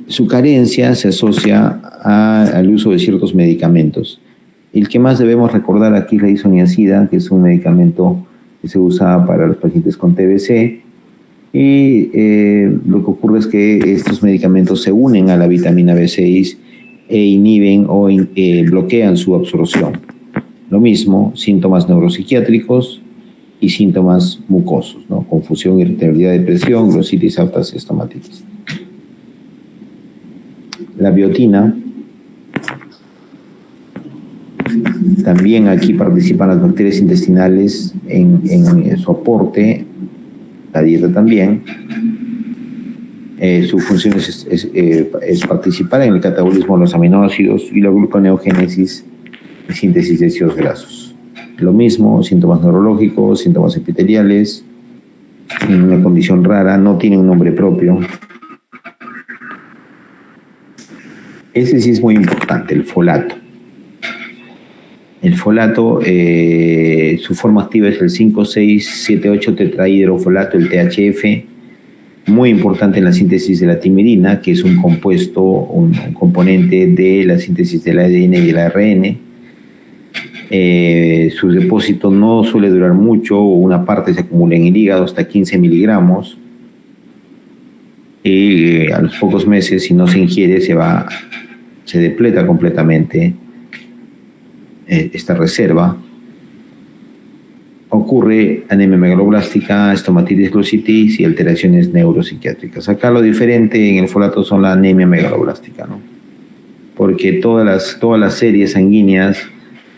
Speaker 1: Su carencia se asocia al uso de ciertos medicamentos. El que más debemos recordar aquí es la isoniazida, que es un medicamento que se usa para los pacientes con TBC. Y lo que ocurre es que estos medicamentos se unen a la vitamina B6 e inhiben o bloquean su absorción. Lo mismo, síntomas neuropsiquiátricos y síntomas mucosos, ¿no? Confusión, irritabilidad, depresión, glositis, aftas, estomatitis. La biotina, también aquí participan las bacterias intestinales en su aporte, la dieta también. Su función es participar en el catabolismo de los aminoácidos y la gluconeogénesis y síntesis de ácidos grasos. Lo mismo, síntomas neurológicos, síntomas epiteliales, en una condición rara, no tiene un nombre propio. Ese sí es muy importante, el folato. El folato, su forma activa es el 5,6,7,8 tetrahidrofolato, el THF, muy importante en la síntesis de la timidina, que es un compuesto, un componente de la síntesis del ADN y el ARN. Su depósito no suele durar mucho, una parte se acumula en el hígado hasta 15 miligramos. Y a los pocos meses, si no se ingiere, se depleta completamente esta reserva. Ocurre anemia megaloblástica, estomatitis, glositis y alteraciones neuropsiquiátricas. Acá lo diferente en el folato son la anemia megaloblástica, ¿no? Porque todas las series sanguíneas,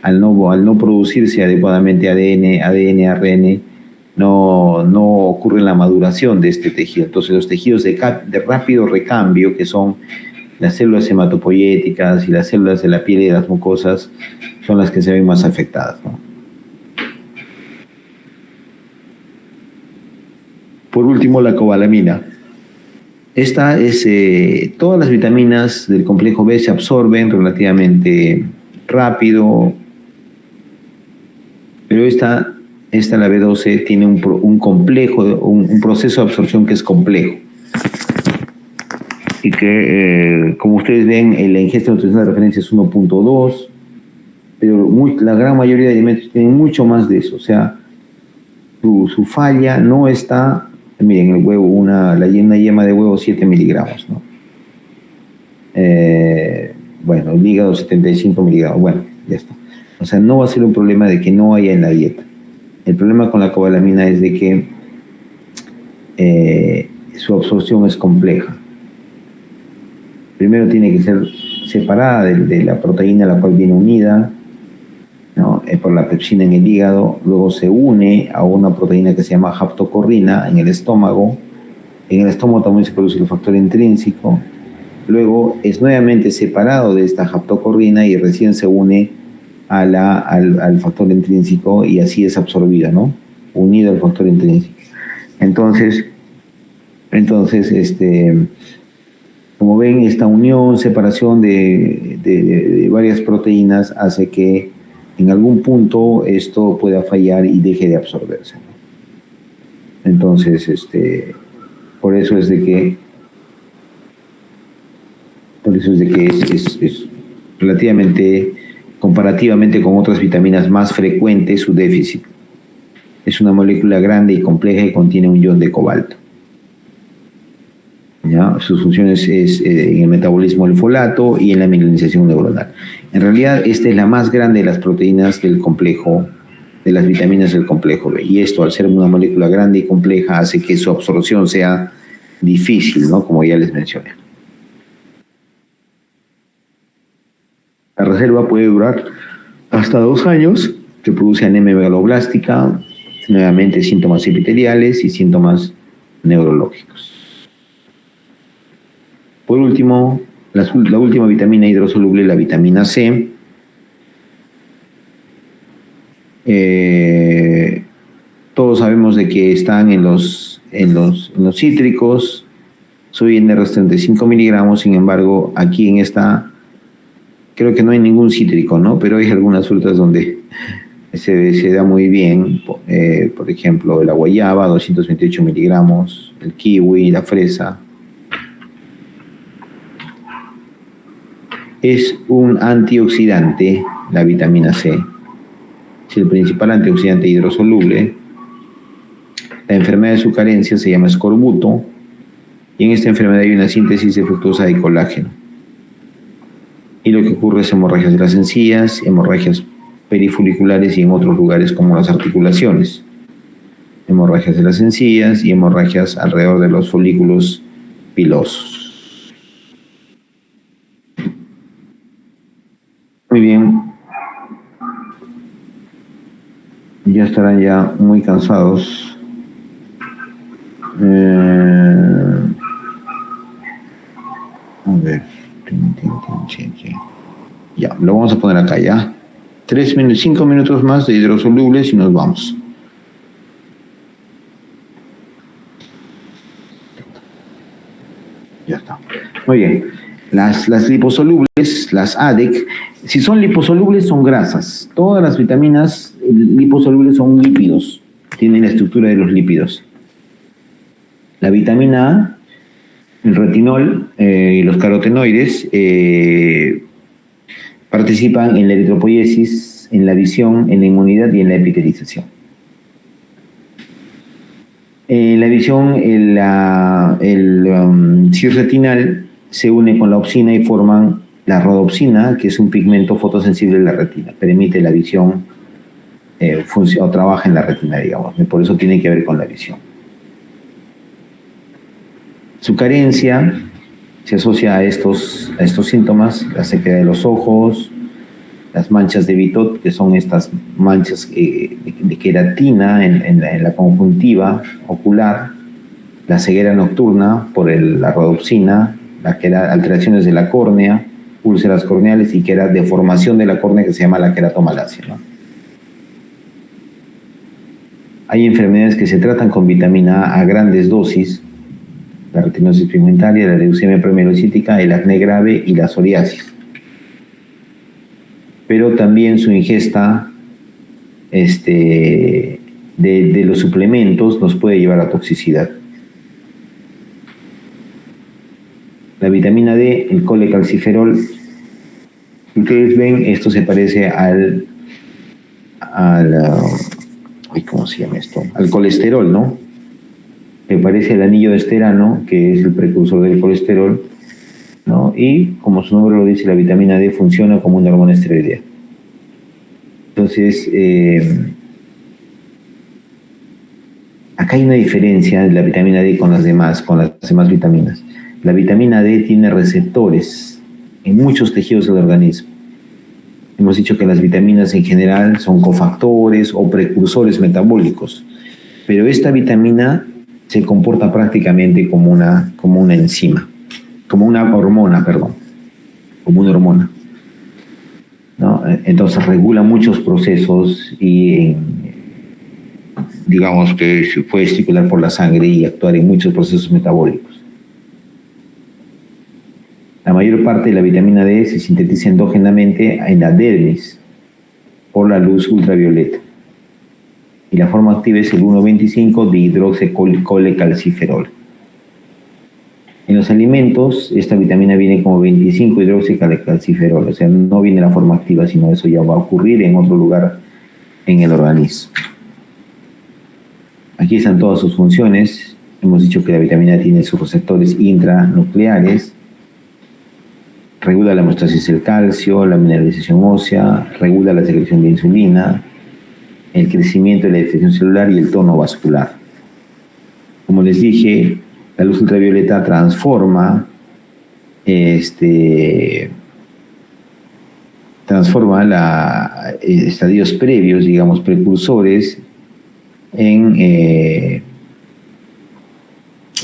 Speaker 1: al no producirse adecuadamente ADN, ARN, no ocurre la maduración de este tejido. Entonces los tejidos de rápido recambio, que son las células hematopoyéticas y las células de la piel y de las mucosas, son las que se ven más afectadas, ¿no? Por último, la cobalamina. Esta es, todas las vitaminas del complejo B se absorben relativamente rápido, pero esta la B12 tiene un proceso de absorción que es complejo. Y que, como ustedes ven, la ingesta nutricional de referencia es 1.2, pero la gran mayoría de alimentos tienen mucho más de eso. O sea, su falla no está. Miren, el huevo, una yema de huevo, 7 miligramos, ¿no? Bueno, el hígado, 75 miligramos. Bueno, ya está. O sea, no va a ser un problema de que no haya en la dieta. El problema con la cobalamina es de que su absorción es compleja. Primero tiene que ser separada de la proteína a la cual viene unida, ¿no? Por la pepsina en el hígado, luego se une a una proteína que se llama haptocorrina en el estómago. En el estómago también se produce el factor intrínseco. Luego es nuevamente separado de esta haptocorrina y recién se une al factor intrínseco y así es absorbida, ¿no? Unido al factor intrínseco. Entonces, como ven, esta unión, separación de varias proteínas hace que en algún punto esto pueda fallar y deje de absorberse, ¿no? Entonces, por eso es de que es relativamente, comparativamente con otras vitaminas, más frecuente su déficit. Es una molécula grande y compleja y contiene un ion de cobalto. ¿Ya? Sus funciones es en el metabolismo del folato y en la mielinización neuronal. En realidad, esta es la más grande de las proteínas del complejo, de las vitaminas del complejo B. Y esto, al ser una molécula grande y compleja, hace que su absorción sea difícil, ¿no? Como ya les mencioné. La reserva puede durar hasta 2 años. Se produce anemia megaloblástica, nuevamente síntomas epiteliales y síntomas neurológicos. Por último, la última vitamina hidrosoluble, la vitamina C. Todos sabemos de que están en los cítricos, soy en R35 miligramos, sin embargo, aquí en esta, creo que no hay ningún cítrico, ¿no? Pero hay algunas frutas donde se da muy bien, por ejemplo, la guayaba, 228 miligramos, el kiwi, la fresa. Es un antioxidante, la vitamina C. Es el principal antioxidante hidrosoluble. La enfermedad de su carencia se llama escorbuto y en esta enfermedad hay una síntesis defectuosa de colágeno. Y lo que ocurre es hemorragias de las encías, hemorragias perifoliculares y en otros lugares como las articulaciones. Hemorragias de las encías y hemorragias alrededor de los folículos pilosos. Muy bien. Ya estarán ya muy cansados. A ver. Ya, lo vamos a poner acá ya. 5 minutos más de hidrosolubles y nos vamos. Ya está. Muy bien. Las liposolubles, las ADEC, si son liposolubles son grasas. Todas las vitaminas liposolubles son lípidos. Tienen la estructura de los lípidos. La vitamina A, el retinol y los carotenoides participan en la eritropoiesis, en la visión, en la inmunidad y en la epitelización. En la visión, el cisretinal se une con la opsina y forman la rodopsina, que es un pigmento fotosensible de la retina. Permite la visión o trabaja en la retina, digamos. Por eso tiene que ver con la visión. Su carencia se asocia a estos síntomas, la sequedad de los ojos, las manchas de Vitot, que son estas manchas de queratina en la conjuntiva ocular, la ceguera nocturna por la rodopsina, alteraciones de la córnea, úlceras corneales y deformación de la córnea que se llama la queratomalacia, ¿no? Hay enfermedades que se tratan con vitamina A grandes dosis, la retinosis pigmentaria, la leucemia premelocítica, el acné grave y la psoriasis. Pero también su ingesta de los suplementos nos puede llevar a toxicidad. La vitamina D, el colecalciferol, si ustedes ven, esto se parece ¿cómo se llama esto? Al colesterol, ¿no? Que parece el anillo de esterano, que es el precursor del colesterol, ¿no? Y como su nombre lo dice, la vitamina D funciona como una hormona esteroidea. Entonces, acá hay una diferencia de la vitamina D con las demás vitaminas. La vitamina D tiene receptores en muchos tejidos del organismo. Hemos dicho que las vitaminas en general son cofactores o precursores metabólicos, pero esta vitamina se comporta prácticamente como una enzima, como una hormona. ¿no? Entonces regula muchos procesos y digamos que se puede circular por la sangre y actuar en muchos procesos metabólicos. La mayor parte de la vitamina D se sintetiza endógenamente en la dermis por la luz ultravioleta. Y la forma activa es el 1,25 dihidroxicolecalciferol. En los alimentos, esta vitamina viene como 25 hidroxicalciferol, o sea, no viene la forma activa, sino eso ya va a ocurrir en otro lugar en el organismo. Aquí están todas sus funciones. Hemos dicho que la vitamina tiene sus receptores intranucleares, regula la hemostasis del calcio, la mineralización ósea, regula la secreción de insulina, el crecimiento de la definición celular y el tono vascular. Como les dije, la luz ultravioleta transforma estadios previos, digamos, precursores en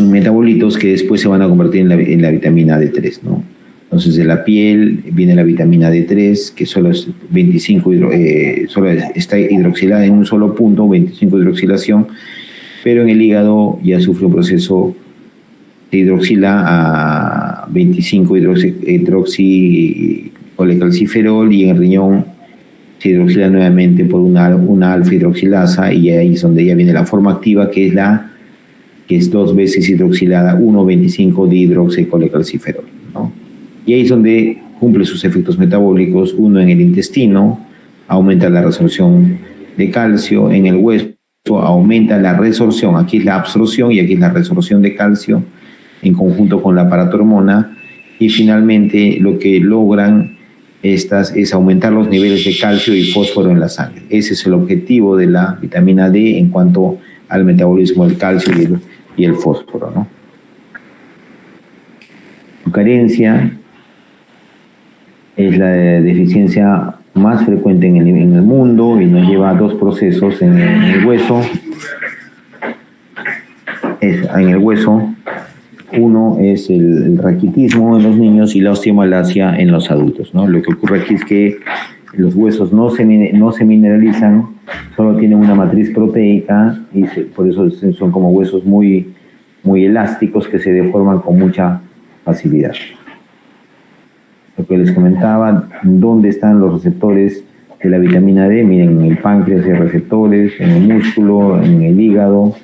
Speaker 1: metabolitos que después se van a convertir en la vitamina D3, ¿no? Entonces, de la piel viene la vitamina D3, que solo es 25, solo está hidroxilada en un solo punto, 25 hidroxilación, pero en el hígado ya sufre un proceso de hidroxila a 25 hidroxicolecalciferol y en el riñón se hidroxila nuevamente por una alfa hidroxilasa y ahí es donde ya viene la forma activa que es 2 veces hidroxilada 1,25 dihidroxicolecalciferol, ¿no? Y ahí es donde cumple sus efectos metabólicos, uno en el intestino, aumenta la resorción de calcio, en el hueso aumenta la resorción, aquí es la absorción y aquí es la resorción de calcio en conjunto con la paratormona, y finalmente lo que logran estas es aumentar los niveles de calcio y fósforo en la sangre. Ese es el objetivo de la vitamina D en cuanto al metabolismo del calcio y el fósforo, ¿no? Su carencia es la deficiencia más frecuente en el mundo y nos lleva a dos procesos en el hueso. En el hueso, uno es el raquitismo en los niños y la osteomalacia en los adultos, ¿no? Lo que ocurre aquí es que los huesos no se mineralizan, solo tienen una matriz proteica y por eso son como huesos muy, muy elásticos que se deforman con mucha facilidad. Lo que les comentaba, ¿dónde están los receptores de la vitamina D? Miren, en el páncreas hay receptores, en el músculo, en el hígado.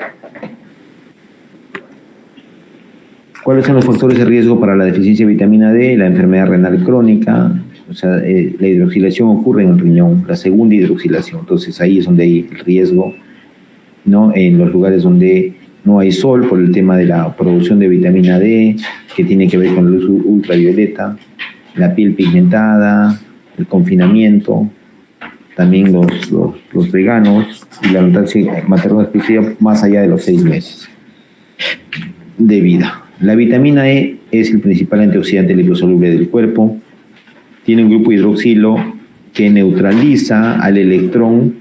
Speaker 1: ¿Cuáles son los factores de riesgo para la deficiencia de vitamina D? La enfermedad renal crónica, o sea, la hidroxilación ocurre en el riñón, la segunda hidroxilación, entonces ahí es donde hay el riesgo, ¿no? En los lugares donde no hay sol por el tema de la producción de vitamina D, que tiene que ver con la luz ultravioleta, la piel pigmentada, el confinamiento, también los veganos y la lactancia materna exclusiva más allá de los 6 meses de vida. La vitamina E es el principal antioxidante liposoluble del cuerpo. Tiene un grupo hidroxilo que neutraliza al electrón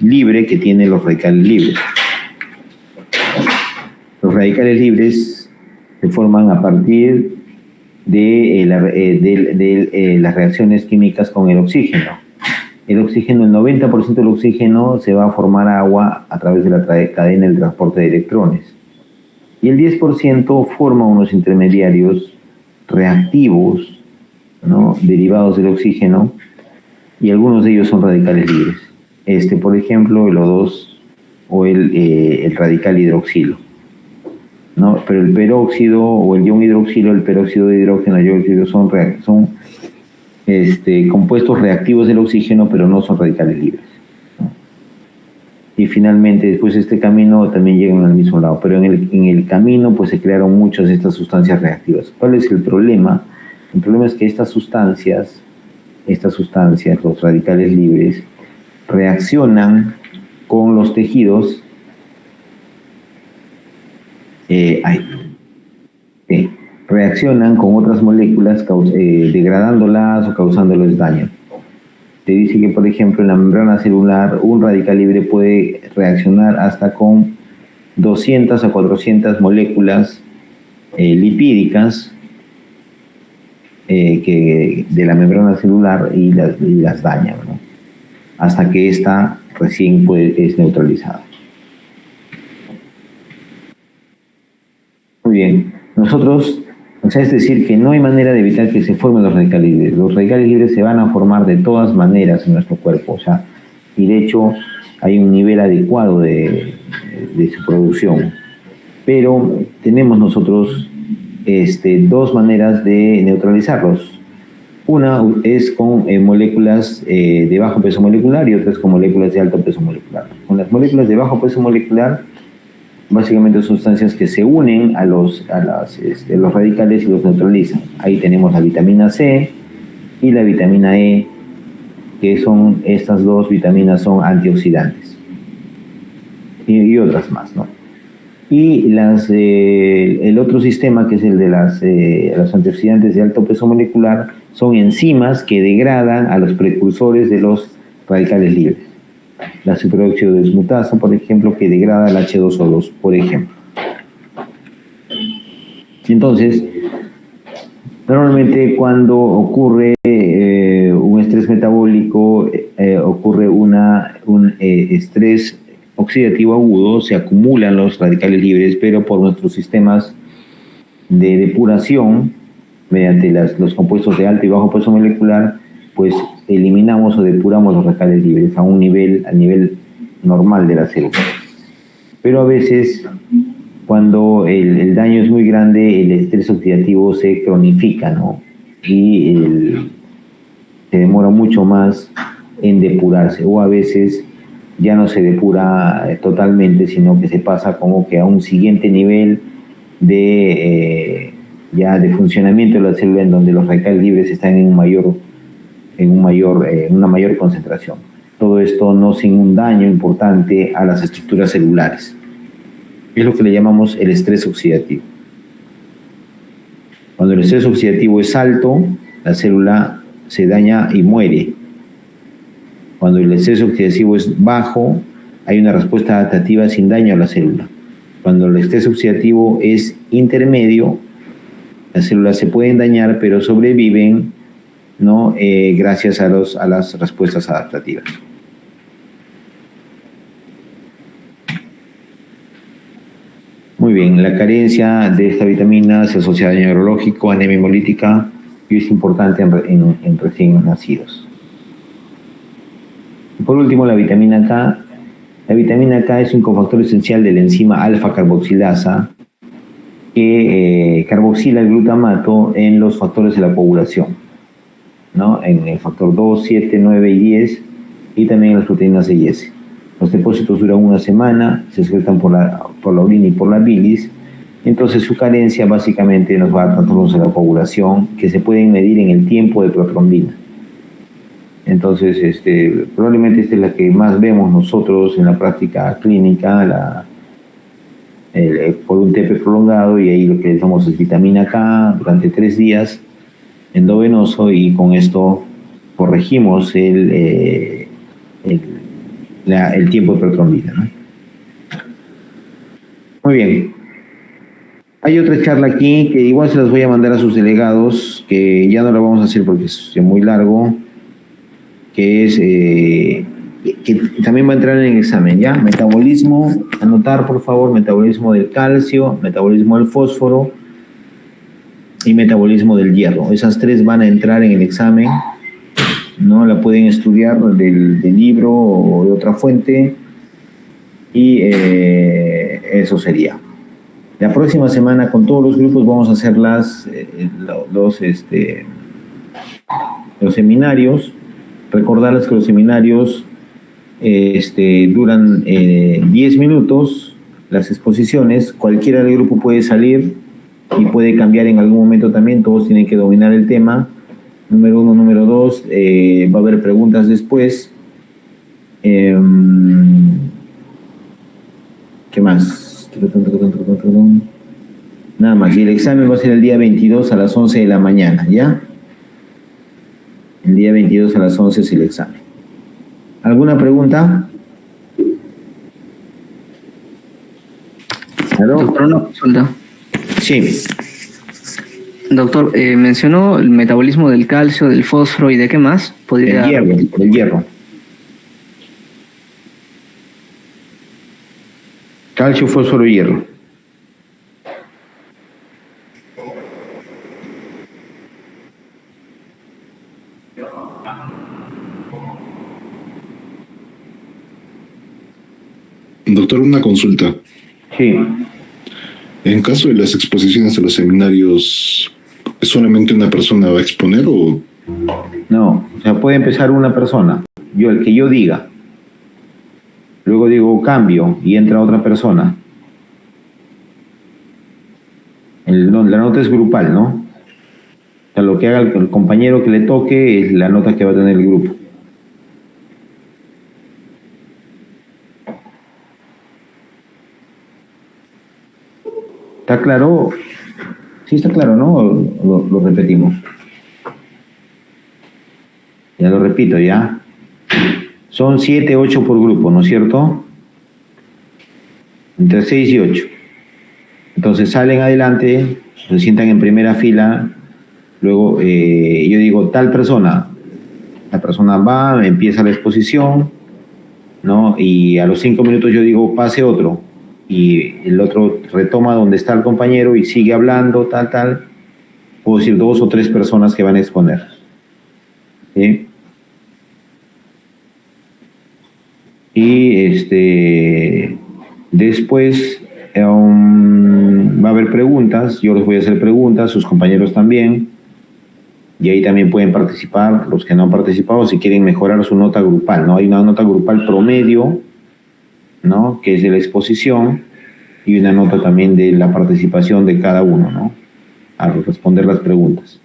Speaker 1: libre que tiene los radicales libres. Los radicales libres se forman a partir de las reacciones químicas con el oxígeno. El oxígeno, el 90% del oxígeno se va a formar agua a través de la cadena del transporte de electrones. Y el 10% forma unos intermediarios reactivos, ¿no? Derivados del oxígeno, y algunos de ellos son radicales libres. Por ejemplo, el O2 o el radical hidroxilo, ¿no? Pero el peróxido o el ion hidroxilo, el peróxido de hidrógeno y el hidróxido son compuestos reactivos del oxígeno, pero no son radicales libres, ¿no? Y finalmente, después de este camino, también llegan al mismo lado, pero en el camino pues se crearon muchas de estas sustancias reactivas. ¿Cuál es el problema? El problema es que estas sustancias, los radicales libres, reaccionan con los tejidos reaccionan con otras moléculas degradándolas o causándoles daño. Te dice que, por ejemplo, en la membrana celular un radical libre puede reaccionar hasta con 200 a 400 moléculas lipídicas de la membrana celular y las dañan, ¿no? Hasta que ésta recién es neutralizada. Muy bien. Nosotros, es decir, que no hay manera de evitar que se formen los radicales libres. Los radicales libres se van a formar de todas maneras en nuestro cuerpo, y de hecho hay un nivel adecuado de su producción. Pero tenemos nosotros dos maneras de neutralizarlos. Una es con moléculas de bajo peso molecular y otra es con moléculas de alto peso molecular. Con las moléculas de bajo peso molecular, básicamente son sustancias que se unen a los radicales y los neutralizan. Ahí tenemos la vitamina C y la vitamina E, que son estas dos vitaminas, son antioxidantes. Y otras más, ¿no? Y el otro sistema, que es el de los antioxidantes de alto peso molecular, son enzimas que degradan a los precursores de los radicales libres. La superóxido desmutasa, por ejemplo, que degrada el H2O2, por ejemplo. Entonces, normalmente cuando ocurre un estrés metabólico, ocurre un estrés oxidativo agudo, se acumulan los radicales libres, pero por nuestros sistemas de depuración, mediante los compuestos de alto y bajo peso molecular, pues eliminamos o depuramos los radicales libres a nivel normal de la célula. Pero a veces, cuando el daño es muy grande, el estrés oxidativo se cronifica, ¿no? Y se demora mucho más en depurarse, o a veces ya no se depura totalmente, sino que se pasa como que a un siguiente nivel de funcionamiento de la célula, en donde los radicales libres están en una mayor concentración. Todo esto no sin un daño importante a las estructuras celulares. Es lo que le llamamos el estrés oxidativo. Cuando el estrés oxidativo es alto, la célula se daña y muere. Cuando el estrés oxidativo es bajo, hay una respuesta adaptativa sin daño a la célula. Cuando el estrés oxidativo es intermedio, las células se pueden dañar, pero sobreviven, ¿no? Gracias a las respuestas adaptativas. Muy bien, la carencia de esta vitamina se asocia a daño neurológico, anemia hemolítica, y es importante en recién nacidos. Por último, la vitamina K. La vitamina K es un cofactor esencial de la enzima alfa-carboxilasa que carboxila el glutamato en los factores de la coagulación, ¿no? En el factor 2, 7, 9 y 10, y también en las proteínas de S. Los depósitos duran una semana, se excretan por la orina y por la bilis. Entonces su carencia básicamente nos va a dar trastornos de la coagulación que se pueden medir en el tiempo de protrombina. Entonces, probablemente esta es la que más vemos nosotros en la práctica clínica, por un TP prolongado, y ahí lo que le damos es vitamina K durante 3 días endovenoso, y con esto corregimos el tiempo de protrombina, ¿no? Muy bien. Hay otra charla aquí que igual se las voy a mandar a sus delegados, que ya no la vamos a hacer porque es muy largo, que es que también va a entrar en el examen, ¿ya? Metabolismo, anotar por favor, metabolismo del calcio, metabolismo del fósforo y metabolismo del hierro. Esas 3 van a entrar en el examen, ¿no? La pueden estudiar del libro o de otra fuente, y eso sería. La próxima semana con todos los grupos vamos a hacer los seminarios. Recordarles que los seminarios duran 10 minutos, las exposiciones. Cualquiera del grupo puede salir y puede cambiar en algún momento también. Todos tienen que dominar el tema. Número 1, número 2, va a haber preguntas después. ¿Qué más? Nada más. Y el examen va a ser el día 22 a las 11 de la mañana, ¿ya? El día 22 a las 11 es el examen. ¿Alguna pregunta? ¿Aló?
Speaker 3: Doctor, una consulta.
Speaker 1: Sí.
Speaker 4: Doctor, mencionó el metabolismo del calcio, del fósforo y de qué más. ¿Podría...
Speaker 1: El hierro. Calcio, fósforo y hierro.
Speaker 5: Doctor, una consulta.
Speaker 1: Sí.
Speaker 5: En caso de las exposiciones a los seminarios, ¿solamente una persona va a exponer o...?
Speaker 1: No, o sea, puede empezar una persona, el que yo diga. Luego digo cambio y entra otra persona. La nota es grupal, ¿no? O sea, lo que haga el compañero que le toque es la nota que va a tener el grupo. ¿Está claro? Sí está claro, ¿no? ¿O lo repetimos? Ya lo repito, ¿ya? Son 7, 8 por grupo, ¿no es cierto? Entre 6 y 8. Entonces salen adelante, se sientan en primera fila, luego yo digo tal persona, la persona va, empieza la exposición, ¿no? Y a los 5 minutos yo digo pase otro, y el otro retoma donde está el compañero y sigue hablando, tal. Puedo decir 2 o 3 personas que van a exponer. ¿Sí? Y después va a haber preguntas, yo les voy a hacer preguntas, sus compañeros también, y ahí también pueden participar los que no han participado si quieren mejorar su nota grupal, ¿no? Hay una nota grupal promedio, ¿no? Que es de la exposición, y una nota también de la participación de cada uno, ¿no? Al responder las preguntas.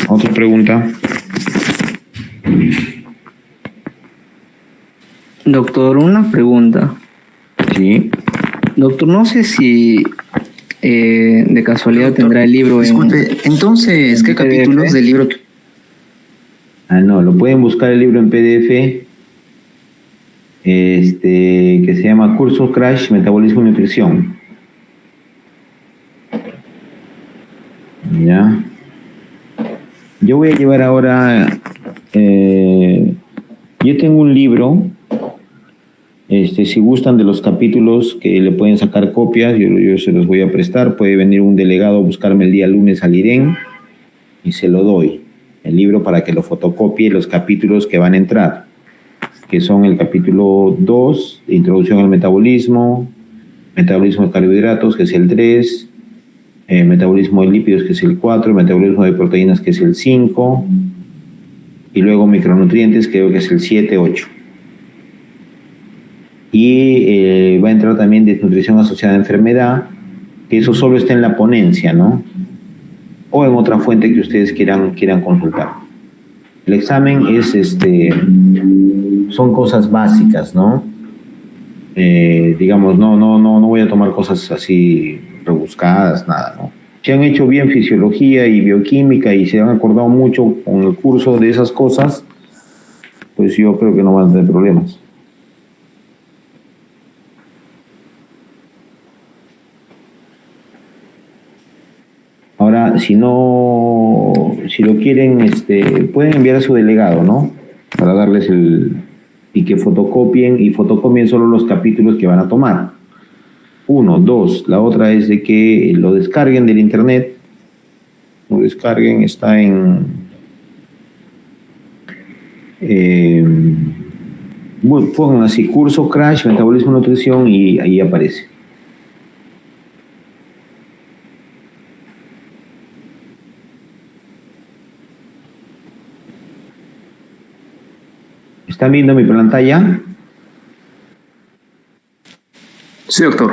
Speaker 1: Otra pregunta.
Speaker 4: Doctor, una pregunta.
Speaker 1: Sí.
Speaker 4: Doctor, no sé si de casualidad tendrá el libro
Speaker 6: Disculpe, entonces, ¿qué
Speaker 4: en
Speaker 6: capítulos
Speaker 4: PDF?
Speaker 6: del libro?
Speaker 1: No, lo pueden buscar el libro en PDF, que se llama Curso Crash Metabolismo y Nutrición. Ya. Yo voy a llevar ahora, yo tengo un libro, si gustan de los capítulos que le pueden sacar copias, yo se los voy a prestar. Puede venir un delegado a buscarme el día lunes al IREN y se lo doy. El libro para que lo fotocopie los capítulos que van a entrar, que son el capítulo 2, Introducción al Metabolismo, Metabolismo de Carbohidratos, que es el 3, Metabolismo de Lípidos, que es el 4, Metabolismo de Proteínas, que es el 5, y luego Micronutrientes, creo que es el 7, 8. Y va a entrar también Desnutrición asociada a enfermedad, que eso solo está en la ponencia, ¿no? O en otra fuente que ustedes quieran consultar. El examen es, son cosas básicas, ¿no? Digamos, no voy a tomar cosas así rebuscadas, nada, ¿no? Si han hecho bien fisiología y bioquímica y se han acordado mucho con el curso de esas cosas, pues yo creo que no van a tener problemas. Ahora, si lo quieren, pueden enviar a su delegado, ¿no? Para darles y que fotocopien solo los capítulos que van a tomar. 1, 2. La otra es de que lo descarguen del internet. Lo descarguen, está pongan así, curso Crash, Metabolismo, Nutrición, y ahí aparece. ¿Están viendo mi pantalla?
Speaker 6: Sí, doctor.